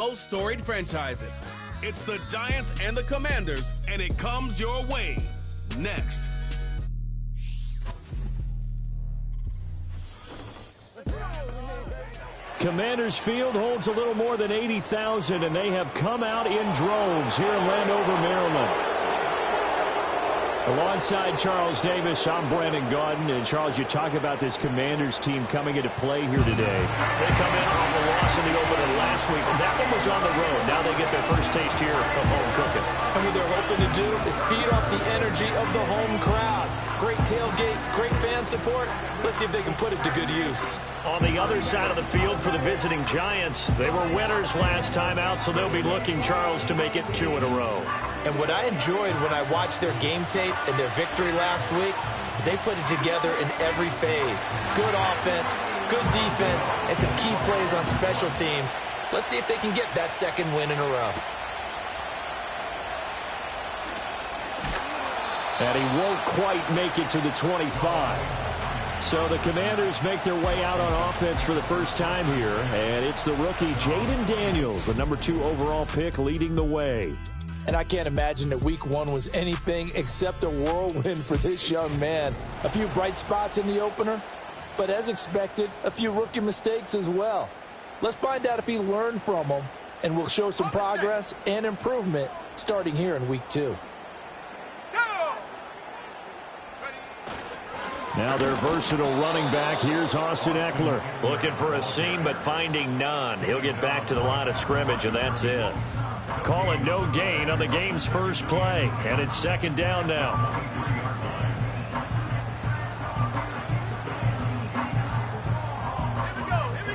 Most storied franchises. It's the Giants and the Commanders, and it comes your way. Next. Commanders Field holds a little more than 80,000, and they have come out in droves here in Landover, Maryland. Alongside Charles Davis, I'm Brandon Gaudin. And, Charles, you talk about this Commanders team coming into play here today. They come in off a loss in the opener last week, and that one was on the road. Now they get their first taste here of home cooking. And what they're hoping to do is feed off the energy of the home crowd. Great tailgate, great fan support. Let's see if they can put it to good use. On the other side of the field for the visiting Giants, they were winners last time out, so they'll be looking, Charles, to make it 2 in a row. And what I enjoyed when I watched their game tape and their victory last week is they put it together in every phase. Good offense, good defense, and some key plays on special teams. Let's see if they can get that second win in a row. And he won't quite make it to the 25. So the Commanders make their way out on offense for the first time here. And it's the rookie Jaden Daniels, the number 2 overall pick, leading the way. And I can't imagine that week 1 was anything except a whirlwind for this young man. A few bright spots in the opener, but as expected, a few rookie mistakes as well. Let's find out if he learned from them, and we'll show some progress and improvement starting here in week 2. Now their versatile running back. Here's Austin Eckler. Looking for a seam, but finding none. He'll get back to the line of scrimmage, and that's it. Calling no gain on the game's first play, and it's second down now. Here we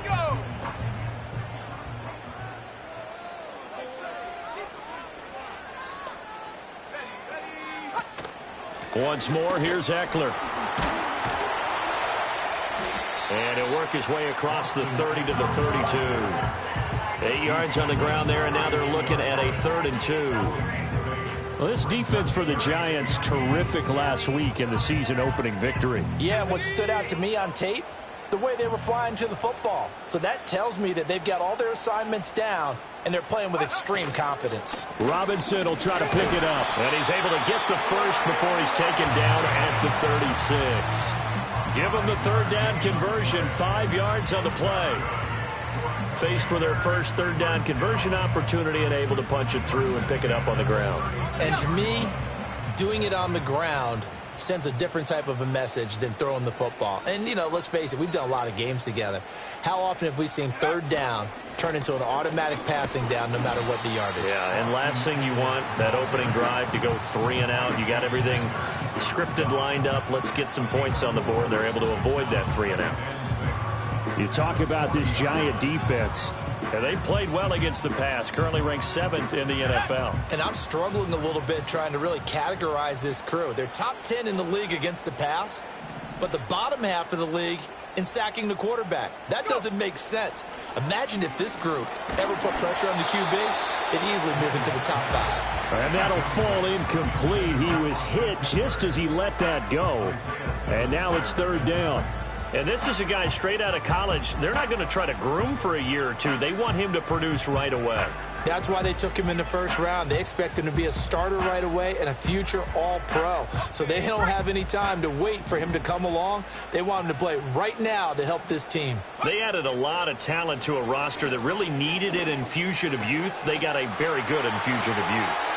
go. Once more, here's Eckler. And he'll work his way across the 30 to the 32. 8 yards on the ground there, and now they're looking at a 3rd and 2. Well, this defense for the Giants, terrific last week in the season-opening victory. Yeah, and what stood out to me on tape, the way they were flying to the football. So that tells me that they've got all their assignments down, and they're playing with extreme confidence. Robinson will try to pick it up. And he's able to get the first before he's taken down at the 36. Give them the 3rd down conversion, 5 yards on the play. Faced with their first 3rd down conversion opportunity and able to punch it through and pick it up on the ground. And to me, doing it on the ground sends a different type of a message than throwing the football. And, you know, let's face it, we've done a lot of games together. How often have we seen 3rd down turn into an automatic passing down no matter what the yardage? Yeah, and last thing you want, that opening drive to go 3 and out. You got everything scripted, lined up. Let's get some points on the board. They're able to avoid that 3 and out. You talk about this Giant defense. And they played well against the pass, currently ranked 7th in the NFL. And I'm struggling a little bit trying to really categorize this crew. They're top 10 in the league against the pass, but the bottom half of the league in sacking the quarterback. That doesn't make sense. Imagine if this group ever put pressure on the QB, it'd easily move into the top 5. And that'll fall incomplete. He was hit just as he let that go. And now it's 3rd down. And this is a guy straight out of college. They're not going to try to groom for a year or 2. They want him to produce right away. That's why they took him in the 1st round. They expect him to be a starter right away and a future All-Pro. So they don't have any time to wait for him to come along. They want him to play right now to help this team. They added a lot of talent to a roster that really needed an infusion of youth. They got a very good infusion of youth.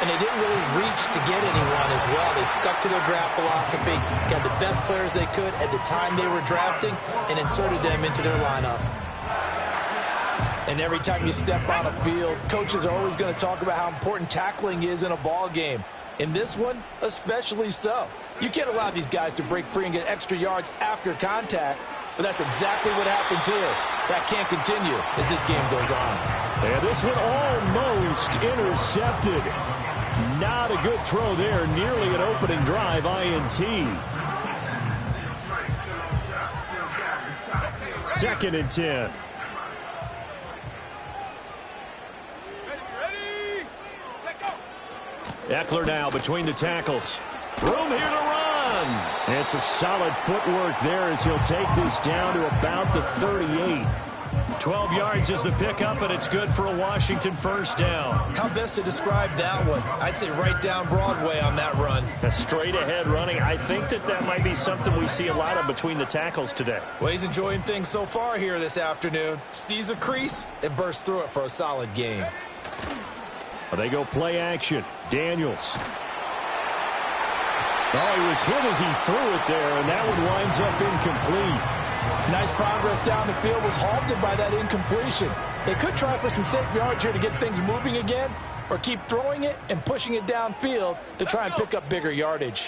And they didn't really reach to get anyone as well. They stuck to their draft philosophy, got the best players they could at the time they were drafting, and inserted them into their lineup. And every time you step on a field, coaches are always going to talk about how important tackling is in a ball game. In this one, especially so. You can't allow these guys to break free and get extra yards after contact, but that's exactly what happens here. That can't continue as this game goes on. And this one almost intercepted. Not a good throw there. Nearly an opening drive INT. 2nd and 10. Eckler now between the tackles. Room here to run. And some solid footwork there as he'll take this down to about the 38. 12 yards is the pickup, and it's good for a Washington first down. How best to describe that one? I'd say right down Broadway on that run. A straight-ahead running. I think that might be something we see a lot of between the tackles today. Well, he's enjoying things so far here this afternoon. Sees a crease and bursts through it for a solid game. They go play action. Daniels. Oh, he was hit as he threw it there, and that one winds up incomplete. Nice progress down the field, was halted by that incompletion. They could try for some safe yards here to get things moving again, or keep throwing it and pushing it downfield to try and pick up bigger yardage.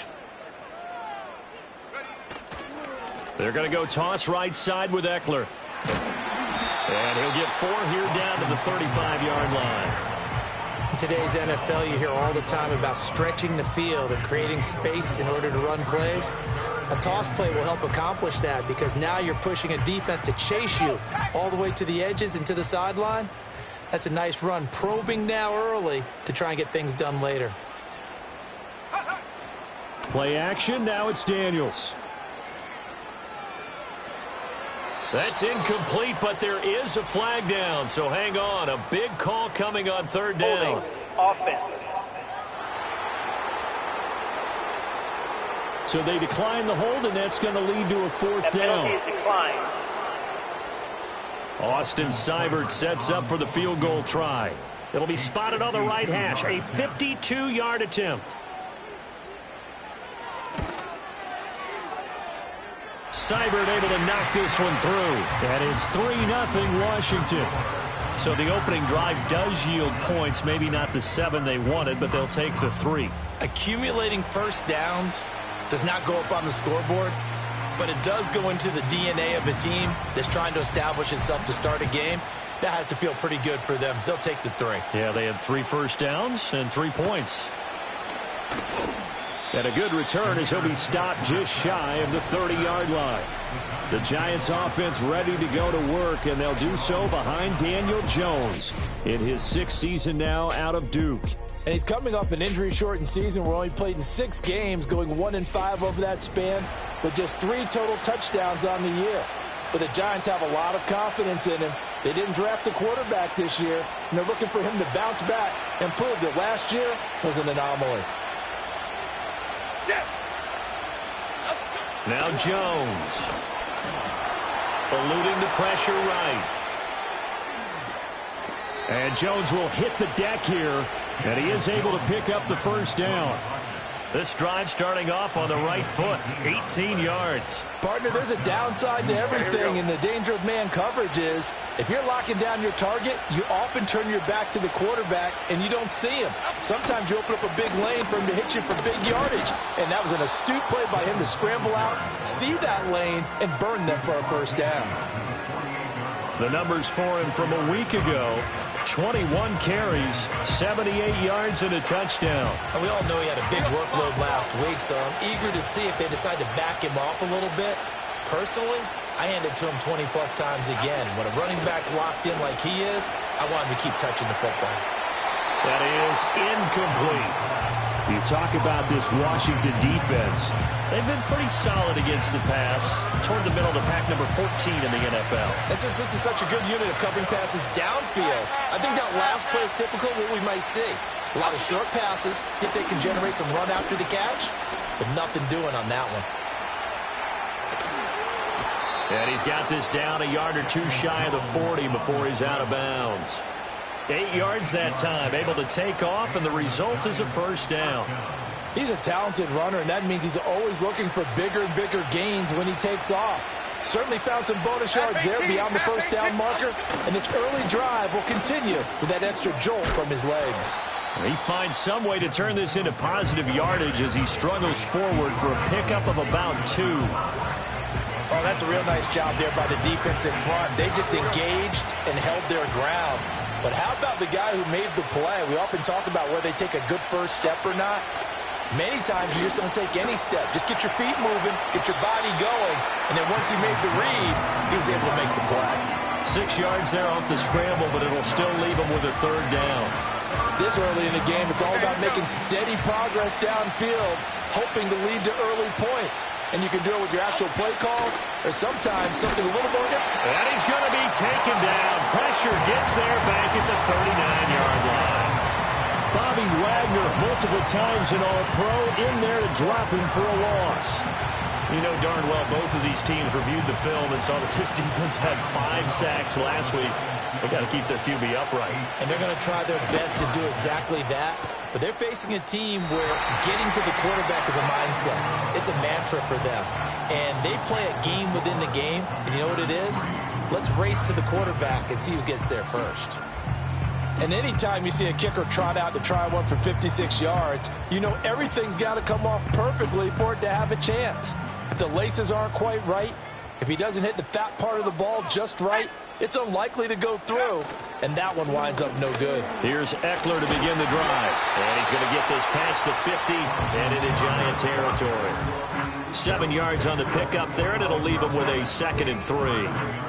They're going to go toss right side with Eckler. And he'll get 4 here down to the 35-yard line. In today's NFL, you hear all the time about stretching the field and creating space in order to run plays. A toss play will help accomplish that because now you're pushing a defense to chase you all the way to the edges and to the sideline. That's a nice run, probing now early to try and get things done later. Play action, now it's Daniels. That's incomplete, but there is a flag down, so hang on. A big call coming on third down. Offense. So they decline the hold, and that's going to lead to a fourth down. Austin Seibert sets up for the field goal try. It'll be spotted on the right hash. A 52-yard attempt. Seibert able to knock this one through. And it's 3-0 Washington. So the opening drive does yield points. Maybe not the 7 they wanted, but they'll take the 3. Accumulating first downs does not go up on the scoreboard, but it does go into the DNA of a team that's trying to establish itself to start a game. That has to feel pretty good for them. They'll take the 3. Yeah, they had 3 first downs and 3 points. And a good return as he'll be stopped just shy of the 30-yard line. The Giants offense ready to go to work, and they'll do so behind Daniel Jones in his 6th season now out of Duke. And he's coming off an injury-shortened season where only played in 6 games, going 1-5 over that span, with just 3 total touchdowns on the year. But the Giants have a lot of confidence in him. They didn't draft a quarterback this year, and they're looking for him to bounce back and prove that last year was an anomaly. Now Jones. Eluding the pressure right. And Jones will hit the deck here, and he is able to pick up the first down. This drive starting off on the right foot, 18 yards. Partner, there's a downside to everything, and the danger of man coverage is if you're locking down your target, you often turn your back to the quarterback, and you don't see him. Sometimes you open up a big lane for him to hit you for big yardage, and that was an astute play by him to scramble out, see that lane, and burn them for a first down. The numbers for him from a week ago, 21 carries, 78 yards, and a touchdown. And we all know he had a big workload last week, so I'm eager to see if they decide to back him off a little bit. Personally, I hand it to him 20-plus times again. When a running back's locked in like he is, I want him to keep touching the football. That is incomplete. You talk about this Washington defense. They've been pretty solid against the pass, toward the middle of the pack, number 14 in the NFL. This is such a good unit of covering passes downfield. I think that last play is typical of what we might see. A lot of short passes, see if they can generate some run after the catch, but nothing doing on that one. And he's got this down a yard or 2 shy of the 40 before he's out of bounds. 8 yards that time, able to take off, and the result is a first down. He's a talented runner, and that means he's always looking for bigger and bigger gains when he takes off. Certainly found some bonus yards there beyond the first down marker, and this early drive will continue with that extra jolt from his legs. He finds some way to turn this into positive yardage as he struggles forward for a pickup of about 2. Oh, that's a real nice job there by the defense in front. They just engaged and held their ground. But how about the guy who made the play? We often talk about whether they take a good first step or not. Many times you just don't take any step. Just get your feet moving, get your body going, and then once he made the read, he was able to make the play. 6 yards there off the scramble, but it'll still leave him with a third down. This early in the game, it's all about making steady progress downfield, hoping to lead to early points. And you can do it with your actual play calls or sometimes something a little more different. And he's going to be taken down. Pressure gets there back at the 39-yard line. Bobby Wagner, multiple times an All-Pro, in there to drop him for a loss. You know darn well both of these teams reviewed the film and saw that this defense had 5 sacks last week. They got to keep their QB upright. And they're going to try their best to do exactly that. But they're facing a team where getting to the quarterback is a mindset. It's a mantra for them. And they play a game within the game. And you know what it is? Let's race to the quarterback and see who gets there first. And anytime you see a kicker trot out to try one for 56 yards, you know everything's got to come off perfectly for it to have a chance. If the laces aren't quite right, if he doesn't hit the fat part of the ball just right, it's unlikely to go through, and that one winds up no good. Here's Eckler to begin the drive, and he's going to get this past the 50 and into Giant territory. 7 yards on the pickup there, and it'll leave him with a 2nd and 3.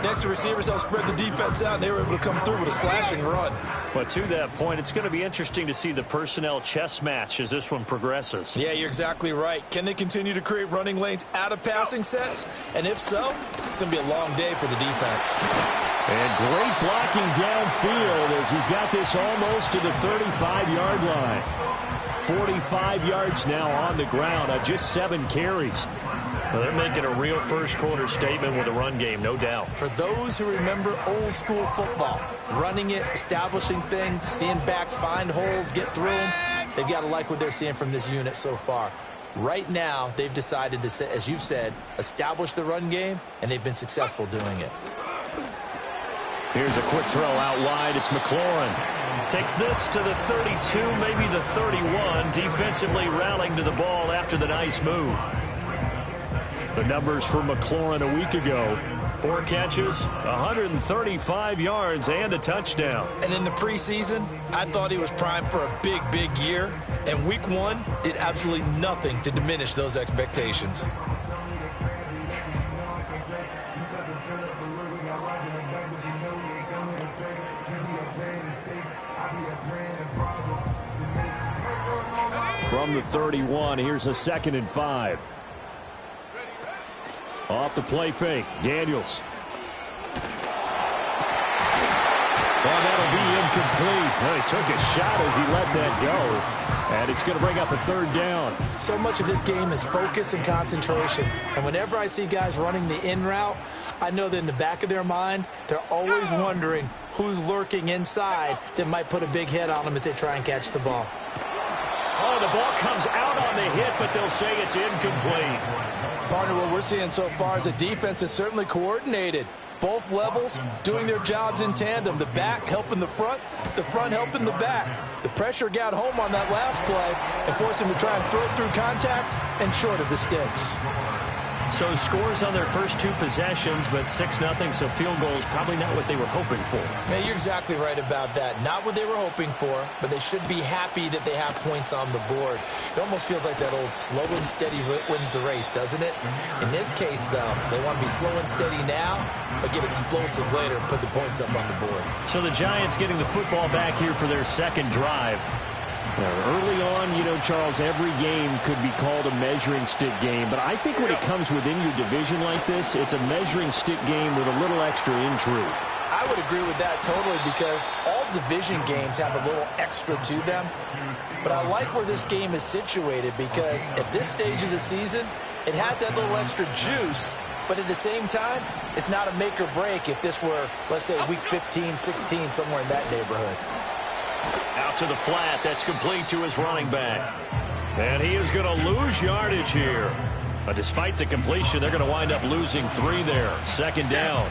Next, the receivers helped spread the defense out, and they were able to come through with a slashing run. But to that point, it's going to be interesting to see the personnel chess match as this one progresses. Yeah, you're exactly right. Can they continue to create running lanes out of passing sets? And if so, it's going to be a long day for the defense. And great blocking downfield as he's got this almost to the 35-yard line. 45 yards now on the ground on just 7 carries. Well, they're making a real first-quarter statement with a run game, no doubt. For those who remember old-school football, running it, establishing things, seeing backs find holes, get through them, they've got to like what they're seeing from this unit so far. Right now, they've decided to, as you've said, establish the run game, and they've been successful doing it. Here's a quick throw out wide. It's McLaurin. Takes this to the 32, maybe the 31. Defensively rallying to the ball after the nice move. The numbers for McLaurin a week ago. 4 catches, 135 yards, and a touchdown. And in the preseason, I thought he was primed for a big, big year. And week 1 did absolutely nothing to diminish those expectations. From the 31, here's a 2nd and 5. Off the play fake, Daniels. Well, that'll be incomplete. Well, he took a shot as he let that go. And it's going to bring up a 3rd down. So much of this game is focus and concentration. And whenever I see guys running the in route, I know that in the back of their mind, they're always wondering who's lurking inside that might put a big hit on them as they try and catch the ball. Oh, the ball comes out on the hit, but they'll say it's incomplete. Partner, what we're seeing so far is a defense is certainly coordinated. Both levels doing their jobs in tandem. The back helping the front helping the back. The pressure got home on that last play and forced him to try and throw through contact and short of the sticks. So scores on their first 2 possessions, but 6-0, so field goals probably not what they were hoping for. Yeah, you're exactly right about that. Not what they were hoping for, but they should be happy that they have points on the board. It almost feels like that old slow and steady wins the race, doesn't it? In this case, though, they want to be slow and steady now, but get explosive later and put the points up on the board. So the Giants getting the football back here for their 2nd drive. Early on, you know, Charles, every game could be called a measuring stick game. But I think when it comes within your division like this, it's a measuring stick game with a little extra intrigue. I would agree with that totally because all division games have a little extra to them. But I like where this game is situated because at this stage of the season, it has that little extra juice. But at the same time, it's not a make or break if this were, let's say, week 15, 16, somewhere in that neighborhood. Out to the flat. That's complete to his running back. And he is going to lose yardage here. But despite the completion, they're going to wind up losing 3 there. 2nd down.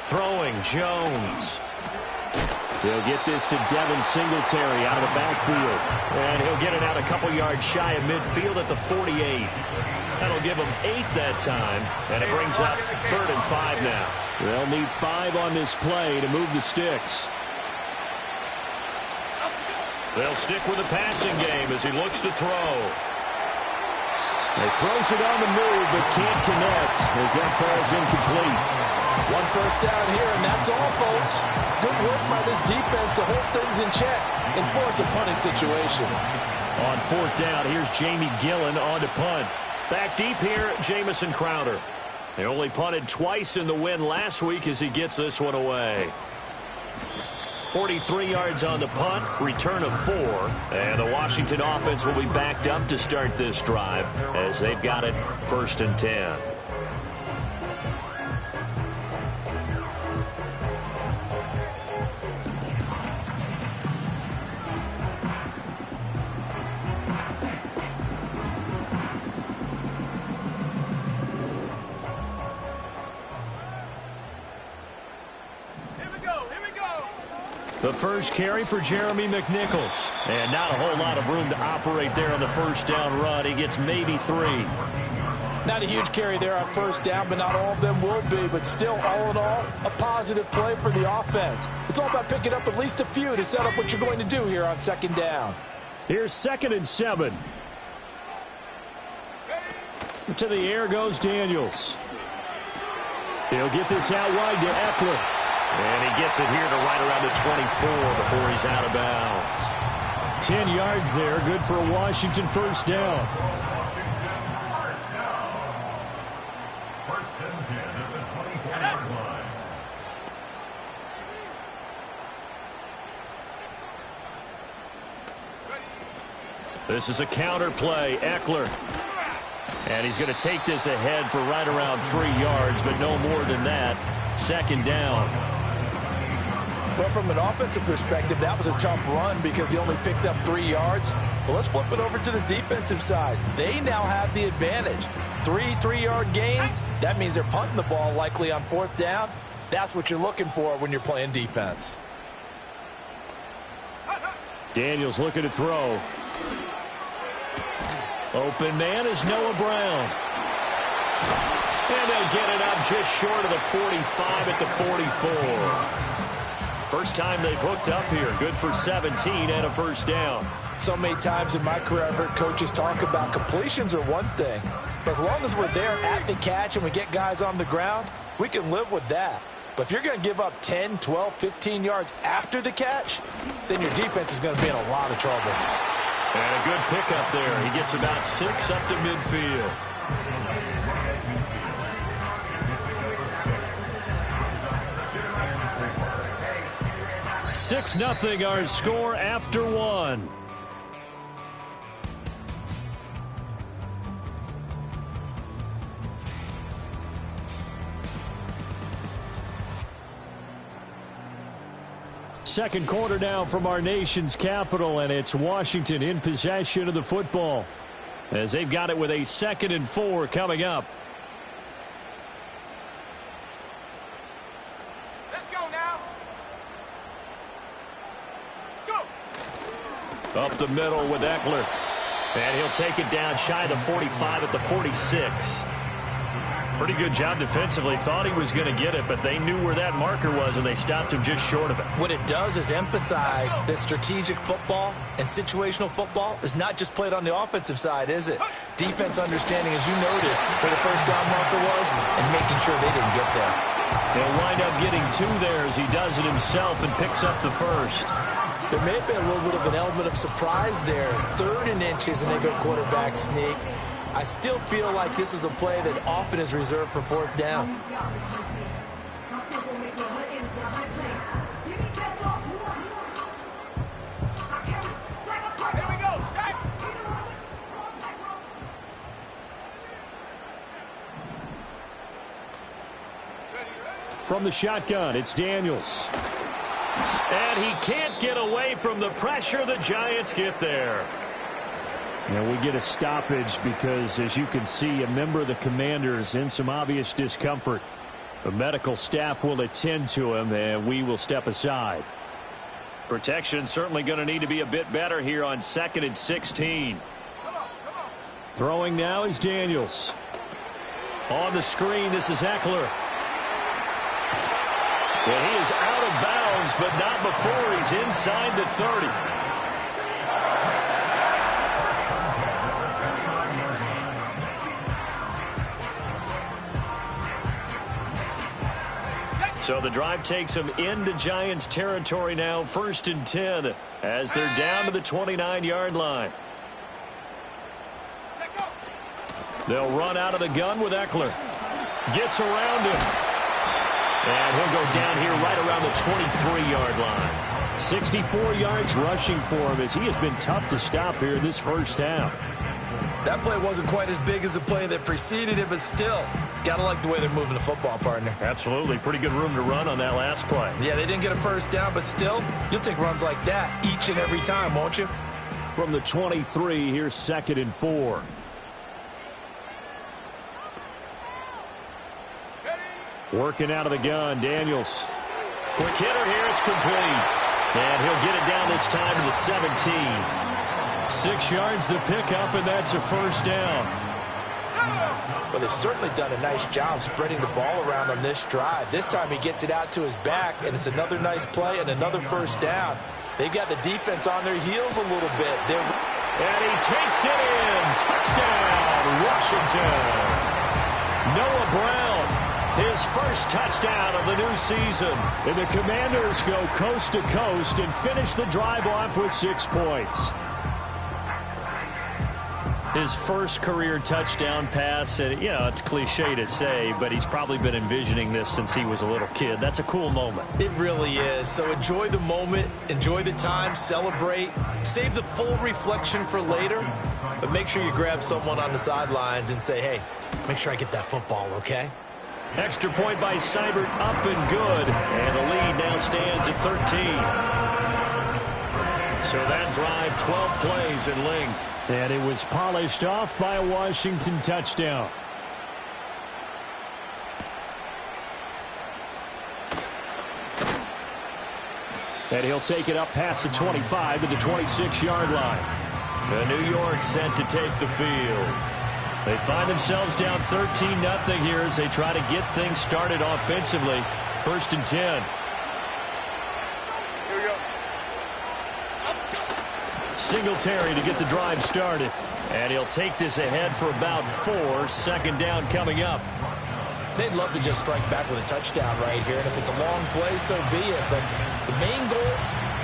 Throwing Jones. He'll get this to Devin Singletary out of the backfield. And he'll get it out a couple yards shy of midfield at the 48. That'll give him 8 that time, and it brings up 3rd and 5 now. They'll need 5 on this play to move the sticks. They'll stick with the passing game as he looks to throw. He throws it on the move, but can't connect as that falls incomplete. One first down here, and that's all, folks. Good work by this defense to hold things in check and force a punting situation. On fourth down, here's Jamie Gillen on to punt. Back deep here, Jamison Crowder. They only punted twice in the win last week as he gets this one away. 43 yards on the punt, return of 4. And the Washington offense will be backed up to start this drive as they've got it 1st and 10. The first carry for Jeremy McNichols. And not a whole lot of room to operate there on the first down run. He gets maybe 3. Not a huge carry there on first down, but not all of them will be. But still, all in all, a positive play for the offense. It's all about picking up at least a few to set up what you're going to do here on 2nd down. Here's 2nd and 7. To the air goes Daniels. He'll get this out wide to Eckler. And he gets it here to right around the 24 before he's out of bounds. 10 yards there, good for a Washington first down. This is a counter play, Eckler. And he's going to take this ahead for right around 3 yards, but no more than that. 2nd down. Well, from an offensive perspective, that was a tough run because he only picked up 3 yards. Well, let's flip it over to the defensive side. They now have the advantage. 3-3-yard gains, that means they're punting the ball likely on 4th down. That's what you're looking for when you're playing defense. Daniels looking to throw. Open man is Noah Brown. And they'll get it up just short of the 45 at the 44. First time they've hooked up here. Good for 17 and a first down. So many times in my career I've heard coaches talk about completions are one thing. But as long as we're there at the catch and we get guys on the ground, we can live with that. But if you're going to give up 10, 12, 15 yards after the catch, then your defense is going to be in a lot of trouble. And a good pickup there. He gets about 6 up to midfield. 6-0 our score after 1. Second quarter now from our nation's capital, and it's Washington in possession of the football as they've got it with a 2nd and 4 coming up. Up the middle with Eckler. And he'll take it down shy of the 45 at the 46. Pretty good job defensively. Thought he was going to get it, but they knew where that marker was, and they stopped him just short of it. What it does is emphasize that strategic football and situational football is not just played on the offensive side, is it? Defense understanding, as you noted, where the first down marker was and making sure they didn't get there. He'll wind up getting 2 there as he does it himself and picks up the first. There may have been a little bit of an element of surprise there. 3rd and inches, and they go quarterback sneak. I still feel like this is a play that often is reserved for 4th down. From the shotgun, it's Daniels. And he can't get away from the pressure. The Giants get there. And we get a stoppage because, as you can see, a member of the Commanders in some obvious discomfort. The medical staff will attend to him, and we will step aside. Protection certainly going to need to be a bit better here on 2nd and 16. Throwing now is Daniels. On the screen, this is Eckler. Well, he is out of bounds, but not before he's inside the 30. So the drive takes them into Giants territory now, 1st and 10, as they're down to the 29-yard line. They'll run out of the gun with Eckler. Gets around him. And he'll go down here right around the 23-yard line. 64 yards rushing for him as he has been tough to stop here in this first half. That play wasn't quite as big as the play that preceded it, but still, got to like the way they're moving the football, partner. Absolutely. Pretty good room to run on that last play. Yeah, they didn't get a first down, but still, you'll take runs like that each and every time, won't you? From the 23, here's 2nd and 4. Working out of the gun, Daniels. Quick hitter here, it's complete. And he'll get it down this time to the 17. 6 yards the pickup, and that's a first down. Well, they've certainly done a nice job spreading the ball around on this drive. This time he gets it out to his back, and it's another nice play and another first down. They've got the defense on their heels a little bit. And he takes it in. Touchdown, Washington. Noah Brown, his first touchdown of the new season. And the Commanders go coast to coast and finish the drive off with 6 points. His first career touchdown pass, and you know, it's cliche to say, but he's probably been envisioning this since he was a little kid. That's a cool moment. It really is. So enjoy the moment, enjoy the time, celebrate, save the full reflection for later, but make sure you grab someone on the sidelines and say, hey, make sure I get that football, okay? Extra point by Seibert, up and good, and the lead now stands at 13. So that drive, 12 plays in length. And it was polished off by a Washington touchdown. And he'll take it up past the 25 to the 26-yard line. The New York set to take the field. They find themselves down 13-0 here as they try to get things started offensively. 1st and 10. Singletary to get the drive started. And he'll take this ahead for about 4. 2nd down coming up. They'd love to just strike back with a touchdown right here. And if it's a long play, so be it. But the main goal,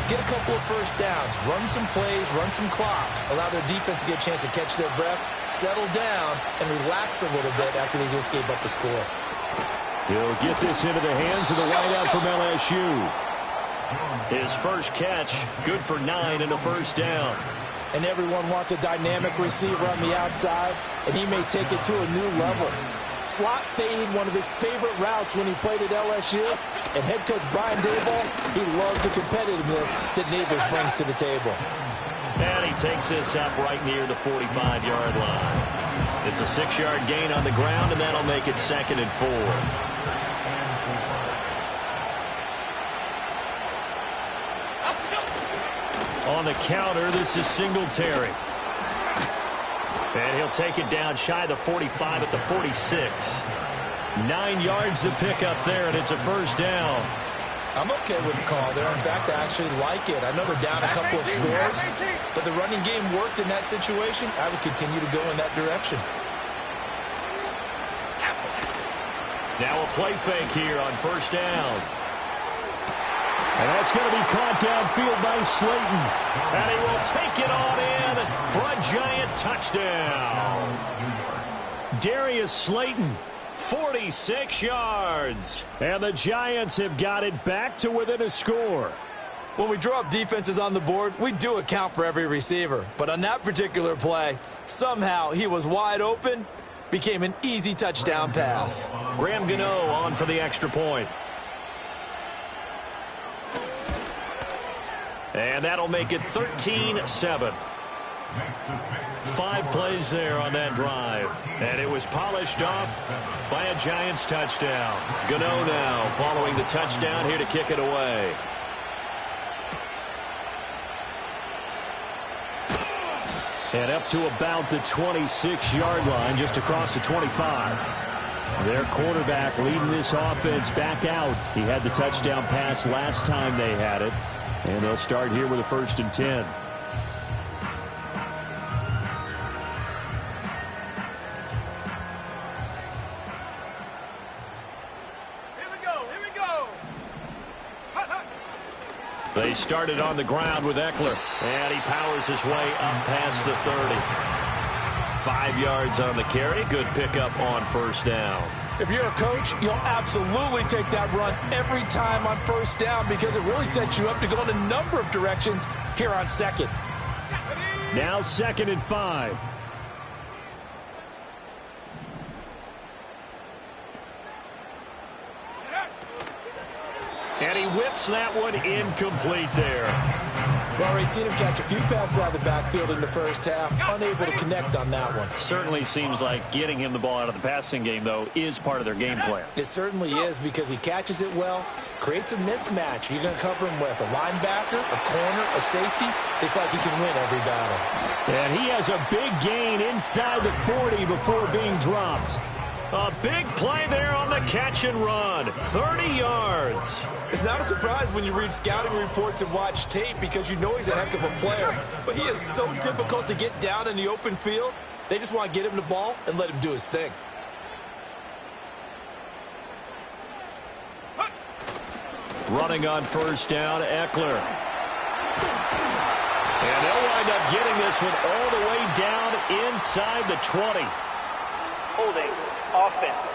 get a couple of first downs. Run some plays, run some clock. Allow their defense to get a chance to catch their breath, settle down, and relax a little bit after they just gave up a score. He'll get this into the hands of the wideout from LSU. His first catch, good for 9 and a first down. And everyone wants a dynamic receiver on the outside, and he may take it to a new level. Slot fade, one of his favorite routes when he played at LSU. And head coach Brian Daboll, he loves the competitiveness that Neighbors brings to the table. And he takes this up right near the 45-yard line. It's a 6-yard gain on the ground, and that'll make it 2nd and 4. On the counter, this is Singletary. And he'll take it down shy of the 45 at the 46. 9 yards to pick up there, and it's a first down. I'm okay with the call there. In fact, I actually like it. I know they're down a couple of scores, but the running game worked in that situation. I would continue to go in that direction. Now a play fake here on 1st down. And that's going to be caught downfield by Slayton. And he will take it on in for a Giant touchdown. Darius Slayton, 46 yards. And the Giants have got it back to within a score. When we draw up defenses on the board, we do account for every receiver. But on that particular play, somehow he was wide open, became an easy touchdown pass. Graham Gano on for the extra point. And that'll make it 13-7. 5 plays there on that drive. And it was polished off by a Giants touchdown. Gano now following the touchdown here to kick it away. And up to about the 26-yard line, just across the 25. Their quarterback leading this offense back out. He had the touchdown pass last time they had it. And they'll start here with a 1st and 10. Here we go. They started on the ground with Eckler, and he powers his way up past the 30. 5 yards on the carry. Good pickup on first down. If you're a coach, you'll absolutely take that run every time on first down because it really sets you up to go in a number of directions here on second. Now 2nd and 5. And he whips that one incomplete there. We've already seen him catch a few passes out of the backfield in the first half, unable to connect on that one. Certainly seems like getting him the ball out of the passing game, though, is part of their game plan. It certainly is because he catches it well, creates a mismatch. You're going to cover him with a linebacker, a corner, a safety. They feel like he can win every battle. And he has a big gain inside the 40 before being dropped. A big play there on the catch and run. 30 yards. It's not a surprise when you read scouting reports and watch tape because you know he's a heck of a player. But he is so difficult to get down in the open field. They just want to get him the ball and let him do his thing. Running on first down, Eckler. And they'll wind up getting this one all the way down inside the 20. Holding offense.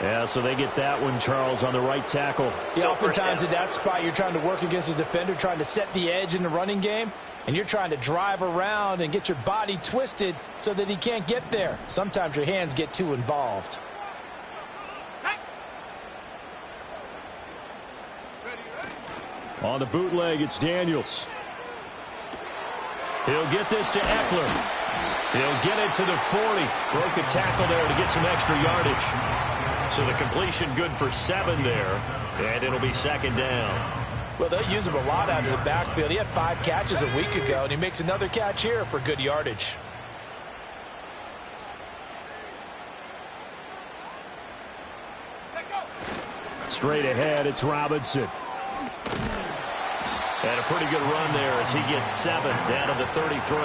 Yeah, so they get that one, Charles, on the right tackle. Yeah, oftentimes at that spot, you're trying to work against a defender, trying to set the edge in the running game, and you're trying to drive around and get your body twisted so that he can't get there. Sometimes your hands get too involved. On the bootleg, it's Daniels. He'll get this to Eckler. He'll get it to the 40. Broke a tackle there to get some extra yardage. So the completion good for 7 there. And it'll be 2nd down. Well, they'll use him a lot out of the backfield. He had 5 catches a week ago, and he makes another catch here for good yardage. Straight ahead, it's Robinson. And a pretty good run there as he gets 7 down to the 33.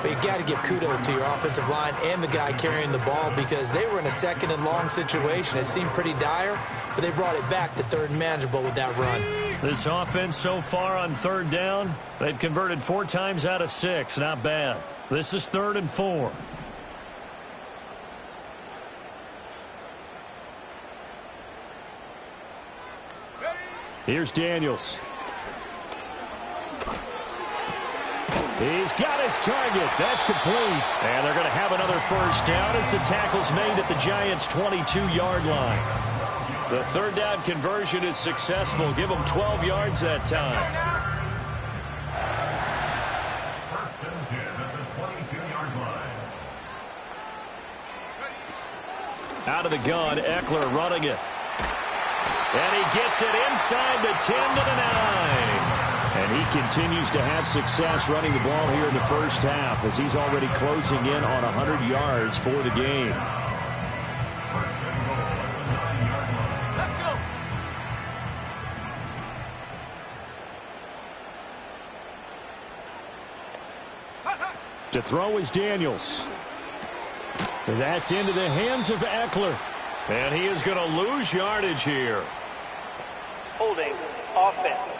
But you got to give kudos to your offensive line and the guy carrying the ball because they were in a 2nd and long situation. It seemed pretty dire, but they brought it back to 3rd and manageable with that run. This offense so far on 3rd down, they've converted 4 times out of 6. Not bad. This is 3rd and 4. Here's Daniels. He's got his target. That's complete. And they're going to have another first down as the tackle's made at the Giants' 22-yard line. The 3rd down conversion is successful. Give them 12 yards that time. First and 10 at the 22-yard line. Out of the gun, Eckler running it. And he gets it inside the 10 to the 9. And he continues to have success running the ball here in the first half as he's already closing in on 100 yards for the game. Let's go. To throw is Daniels. That's into the hands of Eckler. And he is going to lose yardage here. Holding offense.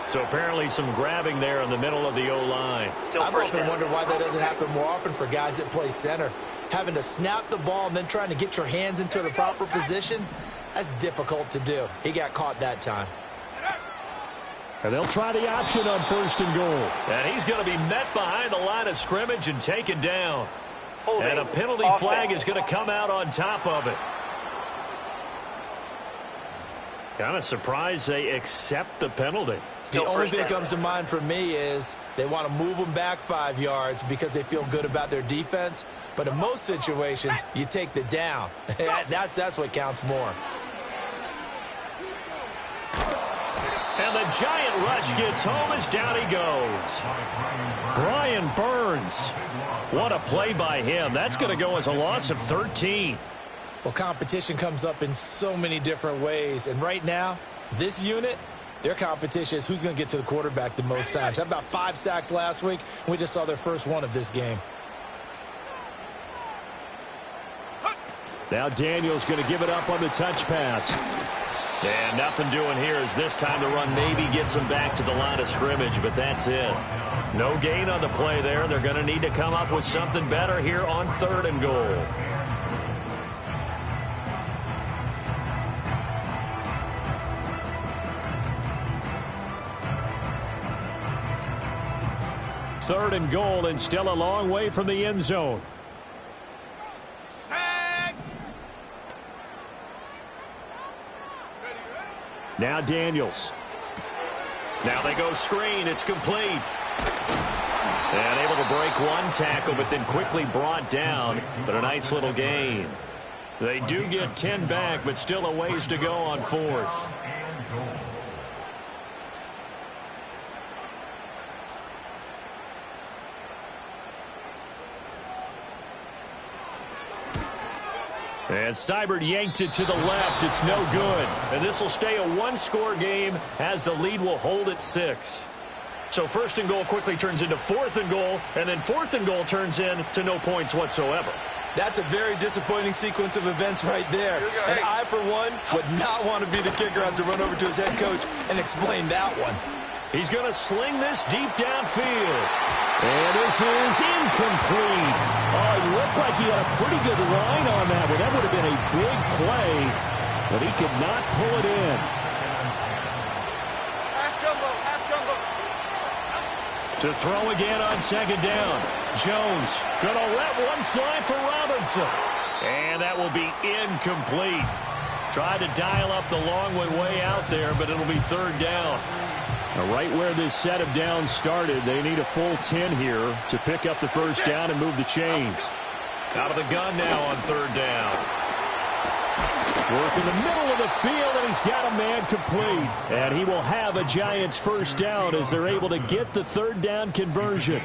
So apparently some grabbing there in the middle of the O-line. I've often wondered why that doesn't happen more often for guys that play center. Having to snap the ball and then trying to get your hands into the proper position, that's difficult to do. He got caught that time. And they'll try the option on 1st and goal. And he's going to be met behind the line of scrimmage and taken down. Holding And a penalty offense. flag is going to come out on top of it. Kind of surprised they accept the penalty. The only thing that comes to mind for me is they want to move them back 5 yards because they feel good about their defense. But in most situations, you take the down. That's what counts more. And the giant rush gets home as down he goes. Brian Burns. What a play by him. That's going to go as a loss of 13. Well, competition comes up in so many different ways. And right now, this unit, their competition is who's going to get to the quarterback the most times. How about 5 sacks last week? We just saw their first one of this game. Now Daniels going to give it up on the touch pass. And nothing doing here as this time the run maybe gets them back to the line of scrimmage, but that's it. No gain on the play there. They're going to need to come up with something better here on 3rd and goal. Third and goal, and still a long way from the end zone. Now Daniels. Now they go screen. It's complete. And able to break one tackle, but then quickly brought down. But a nice little gain. They do get 10 back, but still a ways to go on 4th. And Seibert yanked it to the left. It's no good. And this will stay a one-score game as the lead will hold at 6. So 1st and goal quickly turns into 4th and goal, and then 4th and goal turns into no points whatsoever. That's a very disappointing sequence of events right there. And I, for one, would not want to be the kicker who has to run over to his head coach and explain that one. He's going to sling this deep downfield. And this is incomplete. Oh, it looked like he had a pretty good line on that one. That would have been a big play, but he could not pull it in. To throw again on 2nd down. Jones going to let one fly for Robinson. And that will be incomplete. Tried to dial up the long way out there, but it'll be 3rd down. Right where this set of downs started, they need a full 10 here to pick up the 1st down and move the chains. Out of the gun now on 3rd down. Work in the middle of the field, and he's got a man complete. And he will have a Giants 1st down as they're able to get the 3rd down conversion.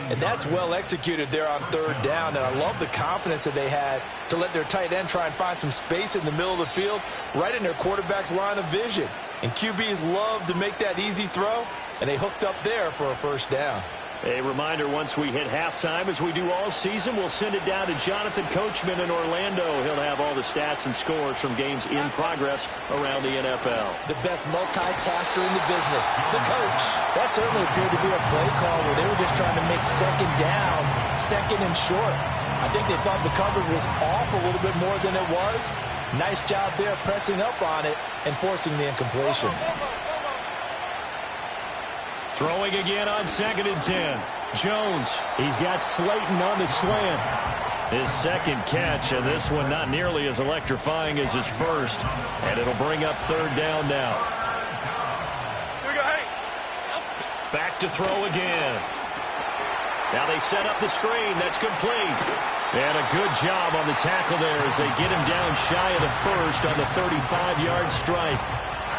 And that's well executed there on 3rd down. And I love the confidence that they had to let their tight end try and find some space in the middle of the field, right in their quarterback's line of vision. And QBs love to make that easy throw, and they hooked up there for a 1st down. A reminder, once we hit halftime, as we do all season, we'll send it down to Jonathan Coachman in Orlando. He'll have all the stats and scores from games in progress around the NFL. The best multitasker in the business, the coach. That certainly appeared to be a play call where they were just trying to make 2nd down, 2nd and short. I think they thought the coverage was off a little bit more than it was. Nice job there pressing up on it and forcing the incompletion. Throwing again on 2nd and 10. Jones. He's got Slayton on the slant. His 2nd catch, and this one not nearly as electrifying as his 1st. And it'll bring up 3rd down now. Back to throw again. Now they set up the screen. That's complete. And a good job on the tackle there as they get him down shy of the 1st on the 35-yard strike.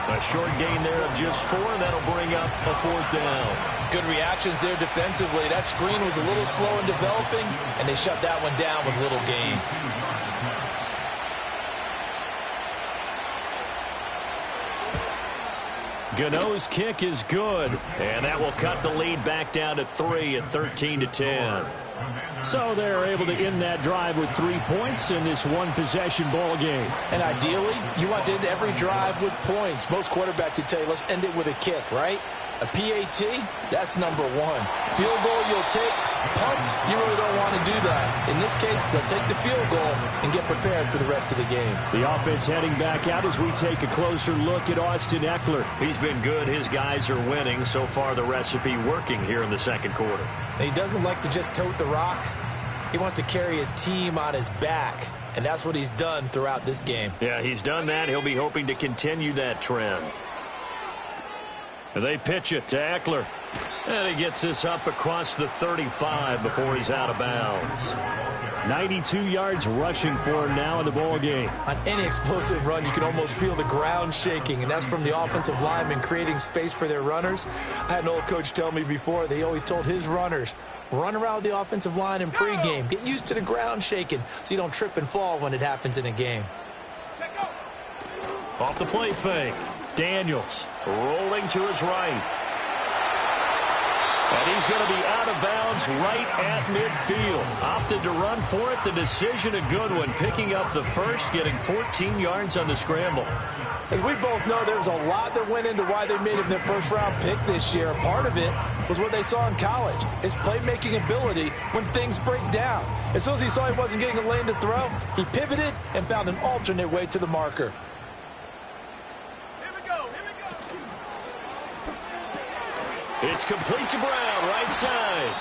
A short gain there of just 4, and that'll bring up a 4th down. Good reactions there defensively. That screen was a little slow in developing, and they shut that one down with little gain. Gano's kick is good, and that will cut the lead back down to 3 at 13-10. So they're able to end that drive with 3 points in this one-possession ball game. And ideally, you want to end every drive with points. Most quarterbacks would tell you, let's end it with a kick, right? A PAT, that's number 1. Field goal you'll take. Punts, you really don't want to do that. In this case, they'll take the field goal and get prepared for the rest of the game. The offense heading back out as we take a closer look at Austin Eckler. He's been good. His guys are winning. So far, the recipe working here in the 2nd quarter. And he doesn't like to just tote the rock. He wants to carry his team on his back, and that's what he's done throughout this game. Yeah, he's done that. He'll be hoping to continue that trend. They pitch it to Eckler. And he gets this up across the 35 before he's out of bounds. 92 yards rushing for him now in the ball game. On any explosive run, you can almost feel the ground shaking, and that's from the offensive linemen creating space for their runners. I had an old coach tell me before, they always told his runners, run around the offensive line in pregame. Get used to the ground shaking so you don't trip and fall when it happens in a game. Off the play fake. Daniels rolling to his right. And he's going to be out of bounds right at midfield. Opted to run for it. The decision a good one. Picking up the first, getting 14 yards on the scramble. As we both know, there's a lot that went into why they made him their first-round pick this year. Part of it was what they saw in college, his playmaking ability when things break down. As soon as he saw he wasn't getting a lane to throw, he pivoted and found an alternate way to the marker. It's complete to Brown, right side.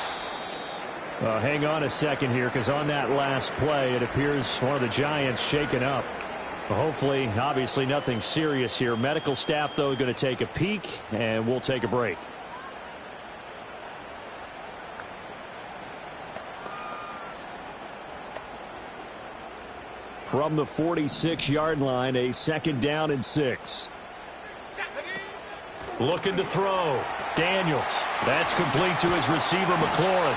Well, hang on a second here, because on that last play, it appears one of the Giants shaken up. Well, hopefully, obviously nothing serious here. Medical staff, though, going to take a peek, and we'll take a break. From the 46-yard line, a 2nd down and 6. Looking to throw. Daniels. That's complete to his receiver, McLaurin.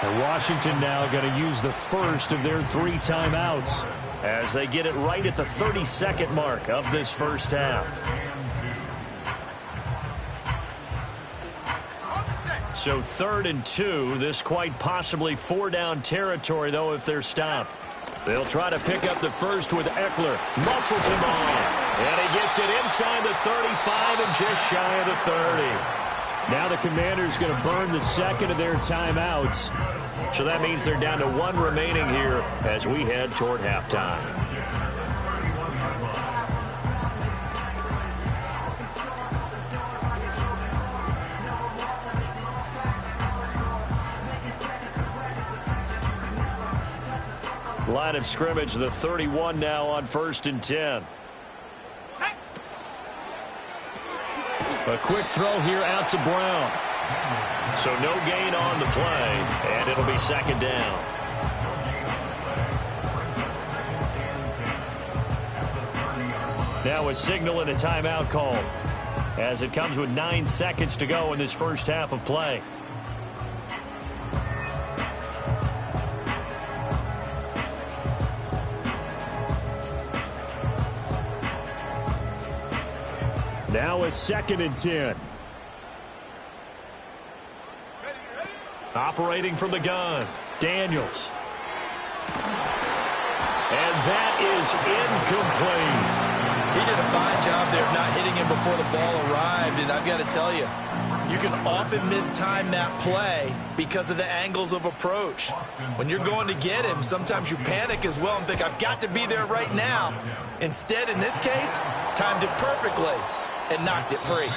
And Washington now going to use the first of their 3 timeouts as they get it right at the 32nd mark of this first half. So 3rd and 2. This quite possibly 4-down territory, though, if they're stopped. They'll try to pick up the first with Eckler. Muscles him off. And he gets it inside the 35 and just shy of the 30. Now the Commanders going to burn the second of their timeouts. So that means they're down to 1 remaining here as we head toward halftime. Line of scrimmage, the 31 now on 1st and 10. A quick throw here out to Brown. So no gain on the play, and it'll be 2nd down. Now a signal and a timeout call as it comes with 9 seconds to go in this first half of play. Now a 2nd and 10. Operating from the gun, Daniels. And that is incomplete. He did a fine job there of not hitting him before the ball arrived, and I've got to tell you, you can often mistime that play because of the angles of approach. When you're going to get him, sometimes you panic as well and think, I've got to be there right now. Instead, in this case, timed it perfectly and knocked it free.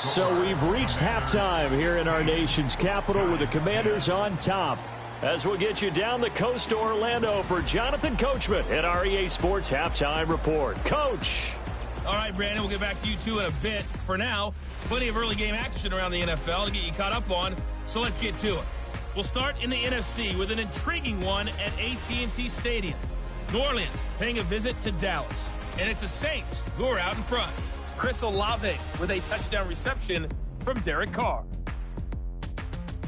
So we've reached halftime here in our nation's capital with the Commanders on top. As we'll get you down the coast to Orlando for Jonathan Coachman at our EA Sports Halftime Report. Coach. All right, Brandon, we'll get back to you two in a bit. For now, plenty of early game action around the NFL to get you caught up on, so let's get to it. We'll start in the NFC with an intriguing one at AT&T Stadium. New Orleans paying a visit to Dallas, and it's the Saints who are out in front. Chris Olave with a touchdown reception from Derek Carr.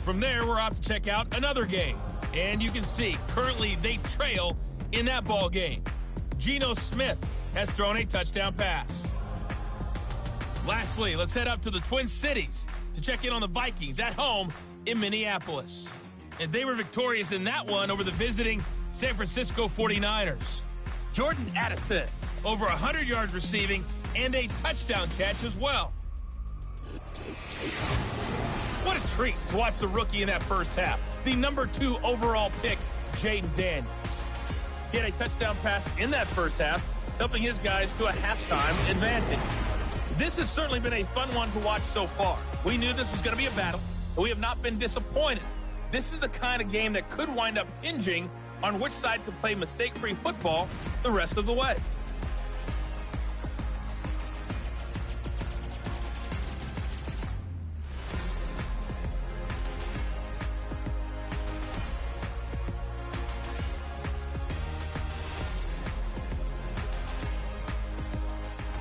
From there, we're off to check out another game. And you can see, currently they trail in that ball game. Geno Smith has thrown a touchdown pass. Lastly, let's head up to the Twin Cities to check in on the Vikings at home in Minneapolis. And they were victorious in that one over the visiting San Francisco 49ers. Jordan Addison, over 100 yards receiving and a touchdown catch as well. What a treat to watch the rookie in that first half. The #2 overall pick, Jaden Daniels. He had a touchdown pass in that first half, helping his guys to a halftime advantage. This has certainly been a fun one to watch so far. We knew this was going to be a battle, but we have not been disappointed. This is the kind of game that could wind up hinging on which side could play mistake-free football the rest of the way.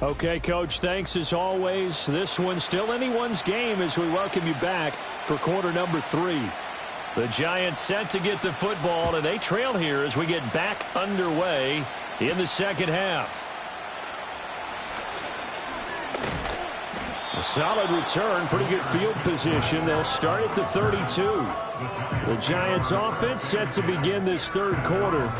Okay, Coach, thanks as always. This one's still anyone's game as we welcome you back for quarter number 3. The Giants set to get the football, and they trail here as we get back underway in the second half. solid return, pretty good field position. They'll start at the 32. The Giants offense set to begin this third quarter.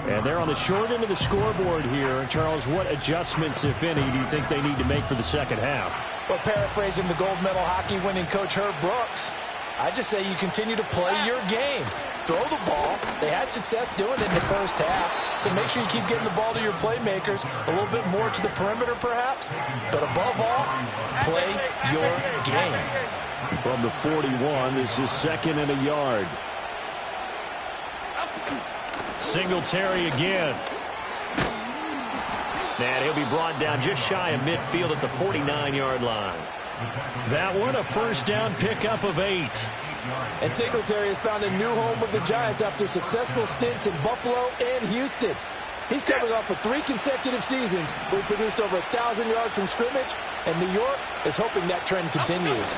And they're on the short end of the scoreboard here. Charles, what adjustments, if any, do you think they need to make for the second half? Well, paraphrasing the gold medal hockey winning coach Herb Brooks, I just say you continue to play your game. Throw the ball. They had success doing it in the first half. So make sure you keep getting the ball to your playmakers, a little bit more to the perimeter perhaps. But above all, play your game. From the 41, this is 2nd and a yard. Singletary again. And he'll be brought down just shy of midfield at the 49-yard line. That one a first down pickup of 8. And Singletary has found a new home with the Giants after successful stints in Buffalo and Houston. He's coming off of 3 consecutive seasons where he produced over 1,000 yards from scrimmage, and New York is hoping that trend continues.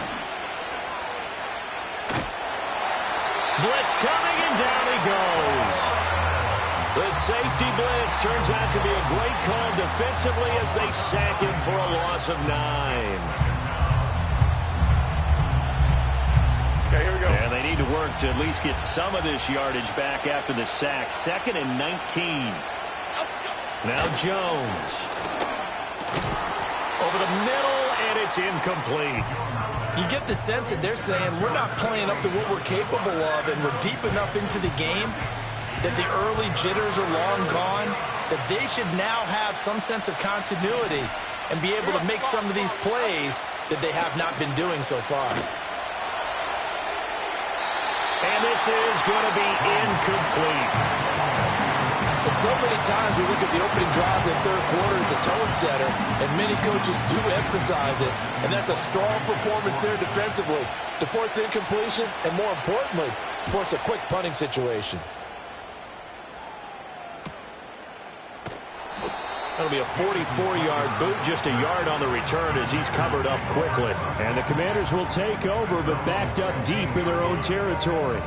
Blitz coming, and down he goes. The safety blitz turns out to be a great call defensively as they sack him for a loss of 9. Okay, here we go. And they need to work to at least get some of this yardage back after the sack. 2nd and 19. Now Jones. Over the middle, and it's incomplete. You get the sense that they're saying we're not playing up to what we're capable of, and we're deep enough into the game that the early jitters are long gone, that they should now have some sense of continuity and be able to make some of these plays that they have not been doing so far. And this is going to be incomplete. And so many times we look at the opening drive of the third quarter as a tone setter, and many coaches do emphasize it, and that's a strong performance there defensively to force the incompletion and, more importantly, force a quick punting situation. That'll be a 44-yard boot, just a yard on the return as he's covered up quickly. And the Commanders will take over, but backed up deep in their own territory.